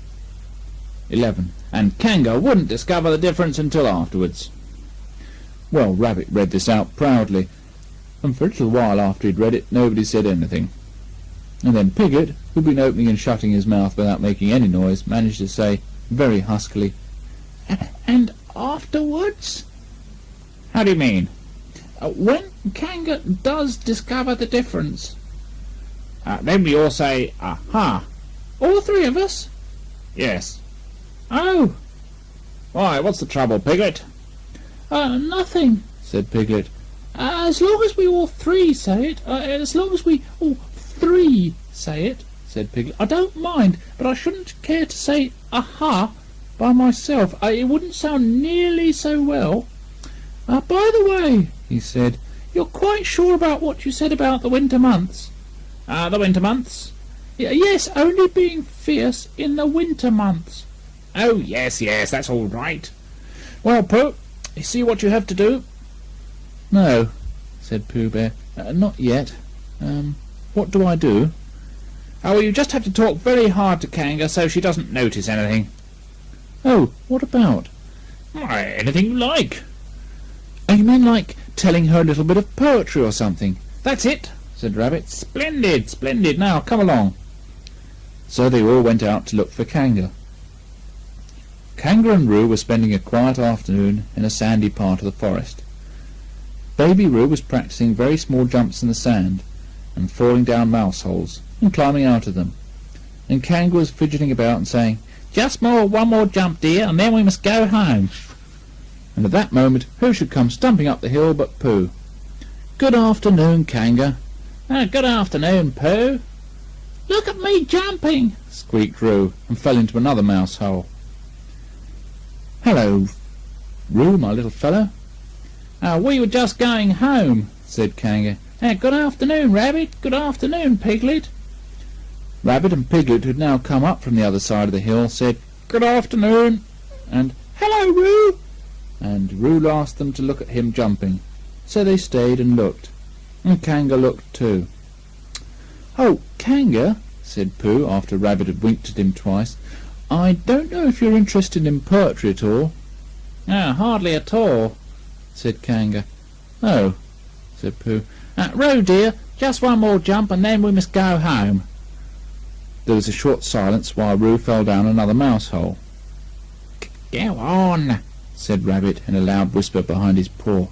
S3: 11. And Kanga wouldn't discover the difference until afterwards.
S2: Well, Rabbit read this out proudly, and for a little while after he'd read it, nobody said anything. And then Piglet, who'd been opening and shutting his mouth without making any noise, managed to say, very huskily,
S3: "And afterwards?"
S2: "How do you mean?"
S3: When Kanga does discover the difference. Then we all say, aha. All three of us? Yes. Oh. Why, what's the trouble, Piglet?
S2: Nothing, said Piglet. As long as we all three say it, as long as we all three say it, said Piglet. I don't mind, but I shouldn't care to say aha by myself. It wouldn't sound nearly so well. By the way, he said, you're quite sure about what you said about the winter months?
S3: The winter months?
S2: Yes, only being fierce in the winter months.
S3: Oh, yes, that's all right. Well, Pooh, you see what you have to do?
S2: No, said Pooh Bear, not yet. What do I do?
S3: Oh, well, you just have to talk very hard to Kanga so she doesn't notice anything.
S2: Oh, what about?
S3: Why, anything you like.
S2: Oh, you mean like telling her a little bit of poetry or something?
S3: That's it, said Rabbit.
S2: Splendid, splendid. Now, come along. So they all went out to look for Kanga. Kanga and Roo were spending a quiet afternoon in a sandy part of the forest. Baby Roo was practising very small jumps in the sand, and falling down mouse holes, and climbing out of them. And Kanga was fidgeting about and saying,
S3: Just one more jump, dear, and then we must go home.
S2: And at that moment, who should come stumping up the hill but Pooh. Good afternoon, Kanga.
S3: Good afternoon, Pooh.
S2: Look at me jumping, squeaked Roo, and fell into another mouse hole. Hello, Roo, my little fellow.
S3: We were just going home, said Kanga.
S2: Good afternoon, Rabbit. Good afternoon, Piglet. Rabbit and Piglet, who had now come up from the other side of the hill, said, Good afternoon, and Hello, Roo. And Roo asked them to look at him jumping. So they stayed and looked. And Kanga looked too. Oh, Kanga, said Pooh, after Rabbit had winked at him twice, I don't know if you're interested in poetry at all.
S3: Hardly at all,
S2: said Kanga. Oh, said Pooh.
S3: Roo, dear, just one more jump and then we must go home.
S2: There was a short silence while Roo fell down another mouse hole.
S3: Go on,
S2: said Rabbit in a loud whisper behind his paw.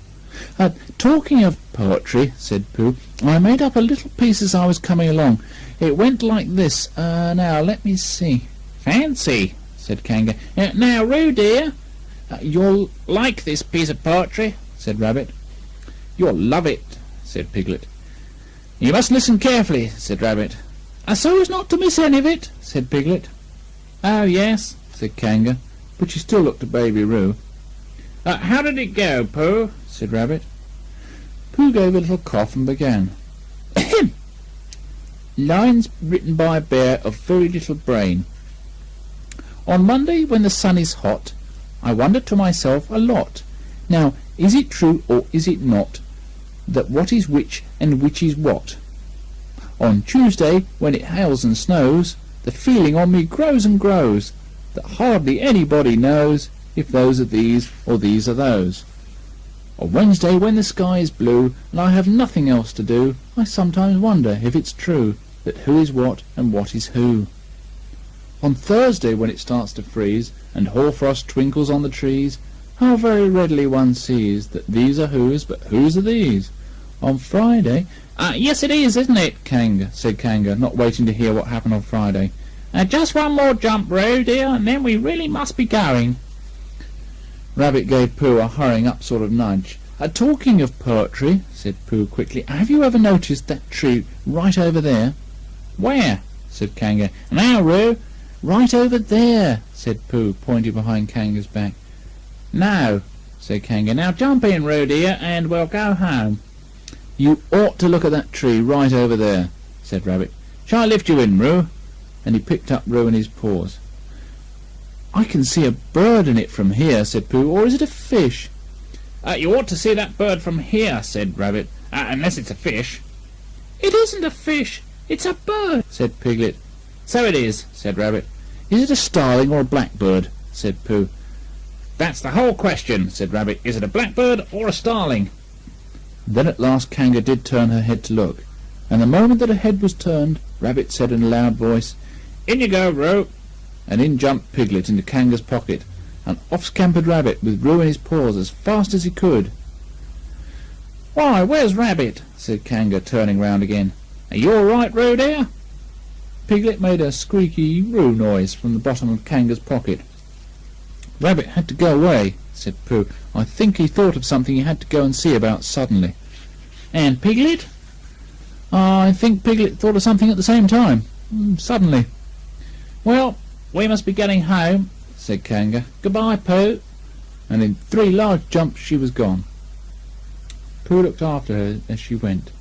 S2: Talking of poetry, said Pooh, I made up a little piece as I was coming along. It went like this. Now, let me see.
S3: Fancy, said Kanga. Now, Roo, dear, you'll like this piece of poetry, said Rabbit.
S2: You'll love it, said Piglet.
S3: You must listen carefully, said Rabbit.
S2: So as not to miss any of it, said Piglet.
S3: Oh, yes,
S2: said Kanga, but she still looked at Baby Roo.
S3: How did it go, Pooh?
S2: said Rabbit. Pooh gave a little cough and began. Lines written by a bear of very little brain. On Monday, when the sun is hot, I wonder to myself a lot. Now, is it true or is it not, that what is which and which is what? On Tuesday, when it hails and snows, the feeling on me grows and grows, that hardly anybody knows if those are these or these are those. On Wednesday, when the sky is blue and I have nothing else to do, I sometimes wonder if it's true that who is what and what is who. On Thursday, when it starts to freeze and hoarfrost twinkles on the trees, how very readily one sees that these are whose, but whose are these. On Friday,
S3: yes it is, isn't it,
S2: said Kanga, not waiting to hear what happened on Friday.
S3: Just one more jump, Roo, dear, and then we really must be going.
S2: Rabbit gave Pooh a hurrying up sort of nudge. Talking of poetry, said Pooh quickly, have you ever noticed that tree right over there?
S3: Where?
S2: said Kanga.
S3: Now, Roo.
S2: Right over there, said Pooh, pointing behind Kanga's back.
S3: No, said Kanga. Now jump in, Roo, dear, and we'll go home.
S2: You ought to look at that tree right over there, said Rabbit. Shall I lift you in, Roo? And he picked up Roo in his paws. I can see a bird in it from here, said Pooh, or is it a fish?
S3: You ought to see that bird from here, said Rabbit, unless it's a fish.
S2: It isn't a fish, it's a bird, said Piglet.
S3: So it is, said Rabbit.
S2: Is it a starling or a blackbird? said Pooh.
S3: That's the whole question, said Rabbit. Is it a blackbird or a starling?
S2: Then at last Kanga did turn her head to look, and the moment that her head was turned, Rabbit said in a loud voice,
S3: In you go, Roo.
S2: And in jumped Piglet into Kanga's pocket, and off scampered Rabbit with Roo in his paws as fast as he could.
S3: "Why, where's Rabbit?" said Kanga, turning round again. "Are you all right, Roo dear?" Piglet made a squeaky roo noise from the bottom of Kanga's pocket. "Rabbit had to go away," said Pooh. "I think he thought of something he had to go and see about suddenly." "And Piglet?" "I think Piglet thought of something at the same time, suddenly." "Well, we must be getting home," said Kanga. "Goodbye, Pooh." And in 3 large jumps she was gone. Pooh looked after her as she went.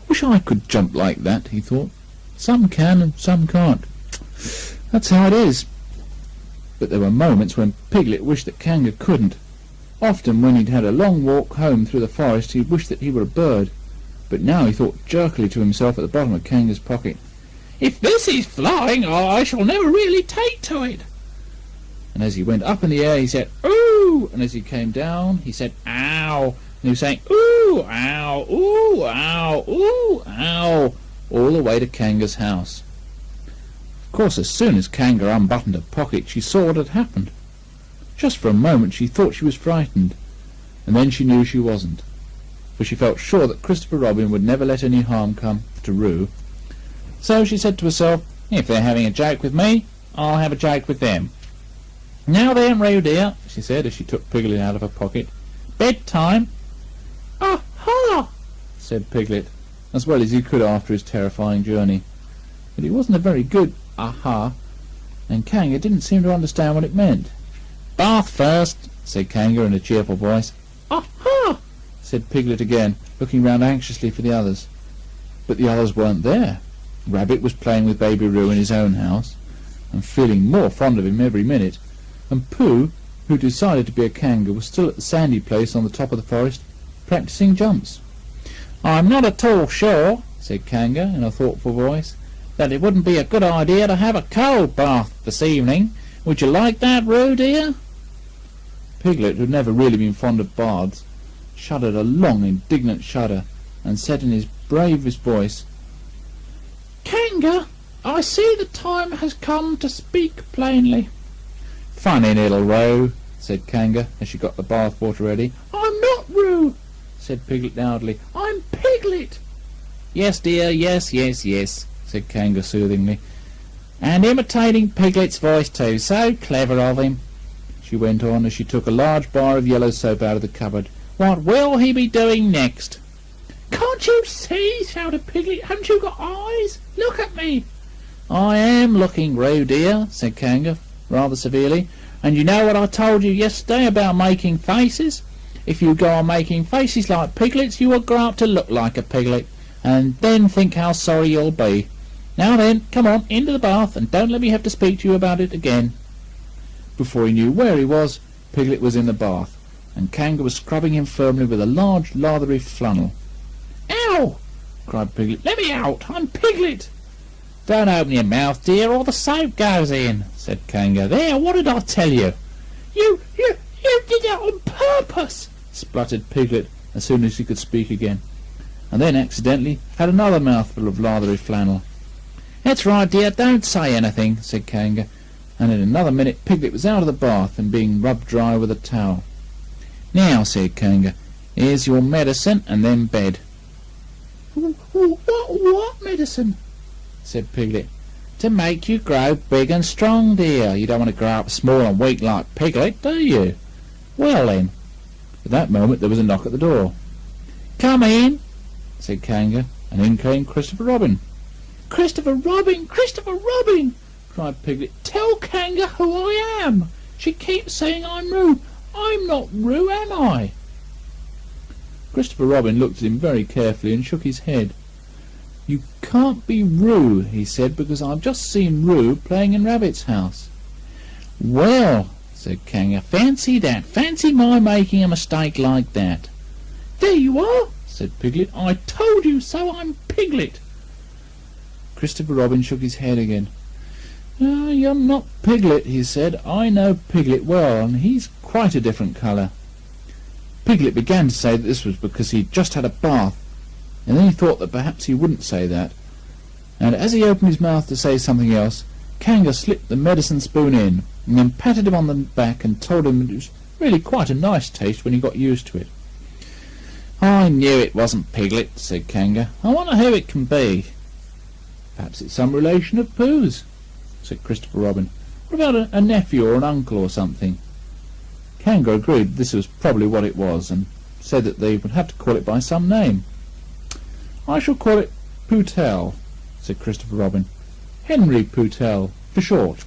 S3: "Wish I could jump like that," he thought. "Some can and some can't. That's how it is." But there were moments when Piglet wished that Kanga couldn't. Often when he'd had a long walk home through the forest he'd wished that he were a bird. But now he thought jerkily to himself at the bottom of Kanga's pocket, "If this is flying, I shall never really take to it." And as he went up in the air he said, "Ooh!" And as he came down he said, "Ow!" And he was saying, "Ooh! Ow! Ooh! Ow! Ooh! Ow!" all the way to Kanga's house. Of course, as soon as Kanga unbuttoned her pocket she saw what had happened. Just for a moment she thought she was frightened, and then she knew she wasn't, for she felt sure that Christopher Robin would never let any harm come to Roo. So she said to herself, "If they're having a joke with me, I'll have a joke with them. Now then, Roo dear," she said as she took Piglet out of her pocket, "bedtime." "Ah-ha!" said Piglet, as well as he could after his terrifying journey. But it wasn't a very good "aha," and Kanga didn't seem to understand what it meant. "Bath first," said Kanga in a cheerful voice. "Aha!" said Piglet again, looking round anxiously for the others. But the others weren't there. Rabbit was playing with Baby Roo in his own house, and feeling more fond of him every minute, and Pooh, who decided to be a Kanga, was still at the sandy place on the top of the forest, practising jumps. "I'm not at all sure," said Kanga in a thoughtful voice, "that it wouldn't be a good idea to have a cold bath this evening. Would you like that, Roo dear?" Piglet, who had never really been fond of baths, shuddered a long, indignant shudder, and said in his bravest voice, "Kanga, I see the time has come to speak plainly." "Funny little Roo," said Kanga as she got the bath water ready. "I'm not Roo," said Piglet loudly. "I'm Piglet." "Yes, dear, yes, yes, yes," said Kanga soothingly. "And imitating Piglet's voice too. So clever of him," she went on as she took a large bar of yellow soap out of the cupboard. "What will he be doing next?" "Can't you see?" shouted Piglet. "Haven't you got eyes? Look at me." "I am looking, Roo dear," said Kanga rather severely. "And you know what I told you yesterday about making faces? If you go on making faces like Piglet's you will grow up to look like a piglet, and then think how sorry you'll be. Now then, come on, into the bath, and don't let me have to speak to you about it again." Before he knew where he was, Piglet was in the bath, and Kanga was scrubbing him firmly with a large lathery flannel. "Ow!" cried Piglet. "Let me out! I'm Piglet!" "Don't open your mouth, dear, or the soap goes in," said Kanga. "There, what did I tell you?" You did that on purpose," spluttered Piglet as soon as he could speak again, and then accidentally had another mouthful of lathery flannel. "That's right, dear, don't say anything," said Kanga, and in another minute Piglet was out of the bath and being rubbed dry with a towel. "Now," said Kanga, "here's your medicine and then bed." What medicine?" said Piglet. "To make you grow big and strong, dear. You don't want to grow up small and weak like Piglet, do you? Well then." At that moment there was a knock at the door. "Come in," said Kanga, and in came Christopher Robin. "Christopher Robin! Christopher Robin!" cried Piglet. "Tell Kanga who I am. She keeps saying I'm Roo. I'm not Roo, am I?" Christopher Robin looked at him very carefully and shook his head. "You can't be Roo," he said, "because I've just seen Roo playing in Rabbit's house." "Well," said Kanga, "fancy that. Fancy my making a mistake like that." "There you are," said Piglet. "I told you so. I'm Piglet." Christopher Robin shook his head again. "Oh, you're not Piglet," he said. "I know Piglet well, and he's quite a different colour." Piglet began to say that this was because he'd just had a bath, and then he thought that perhaps he wouldn't say that, and as he opened his mouth to say something else, Kanga slipped the medicine spoon in, and then patted him on the back and told him it was really quite a nice taste when he got used to it. I knew it wasn't Piglet, said Kanga. I wonder who it can be.
S2: Perhaps it's some relation of Pooh's, said Christopher Robin. What about a nephew or an uncle or something? Kanga agreed this was probably what it was, and said that they would have to call it by some name. I shall call it Poohtell, said Christopher Robin. Henry Poohtell, for short.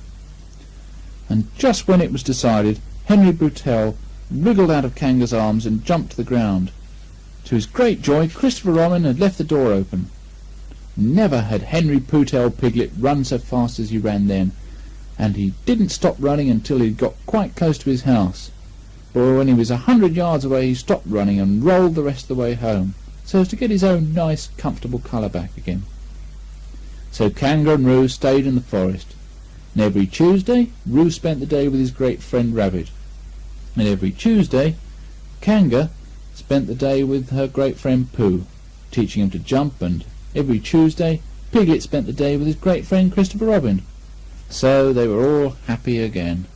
S2: And just when it was decided, Henry Poohtell wriggled out of Kanga's arms and jumped to the ground. To his great joy, Christopher Robin had left the door open. Never had Henry Poohtell Piglet run so fast as he ran then, and he didn't stop running until he got quite close to his house. But when he was 100 yards away, he stopped running and rolled the rest of the way home, so as to get his own nice, comfortable colour back again. So Kanga and Roo stayed in the forest, and every Tuesday Roo spent the day with his great friend Rabbit, and every Tuesday Kanga spent the day with her great friend Pooh, teaching him to jump, and every Tuesday Piglet spent the day with his great friend Christopher Robin. So they were all happy again.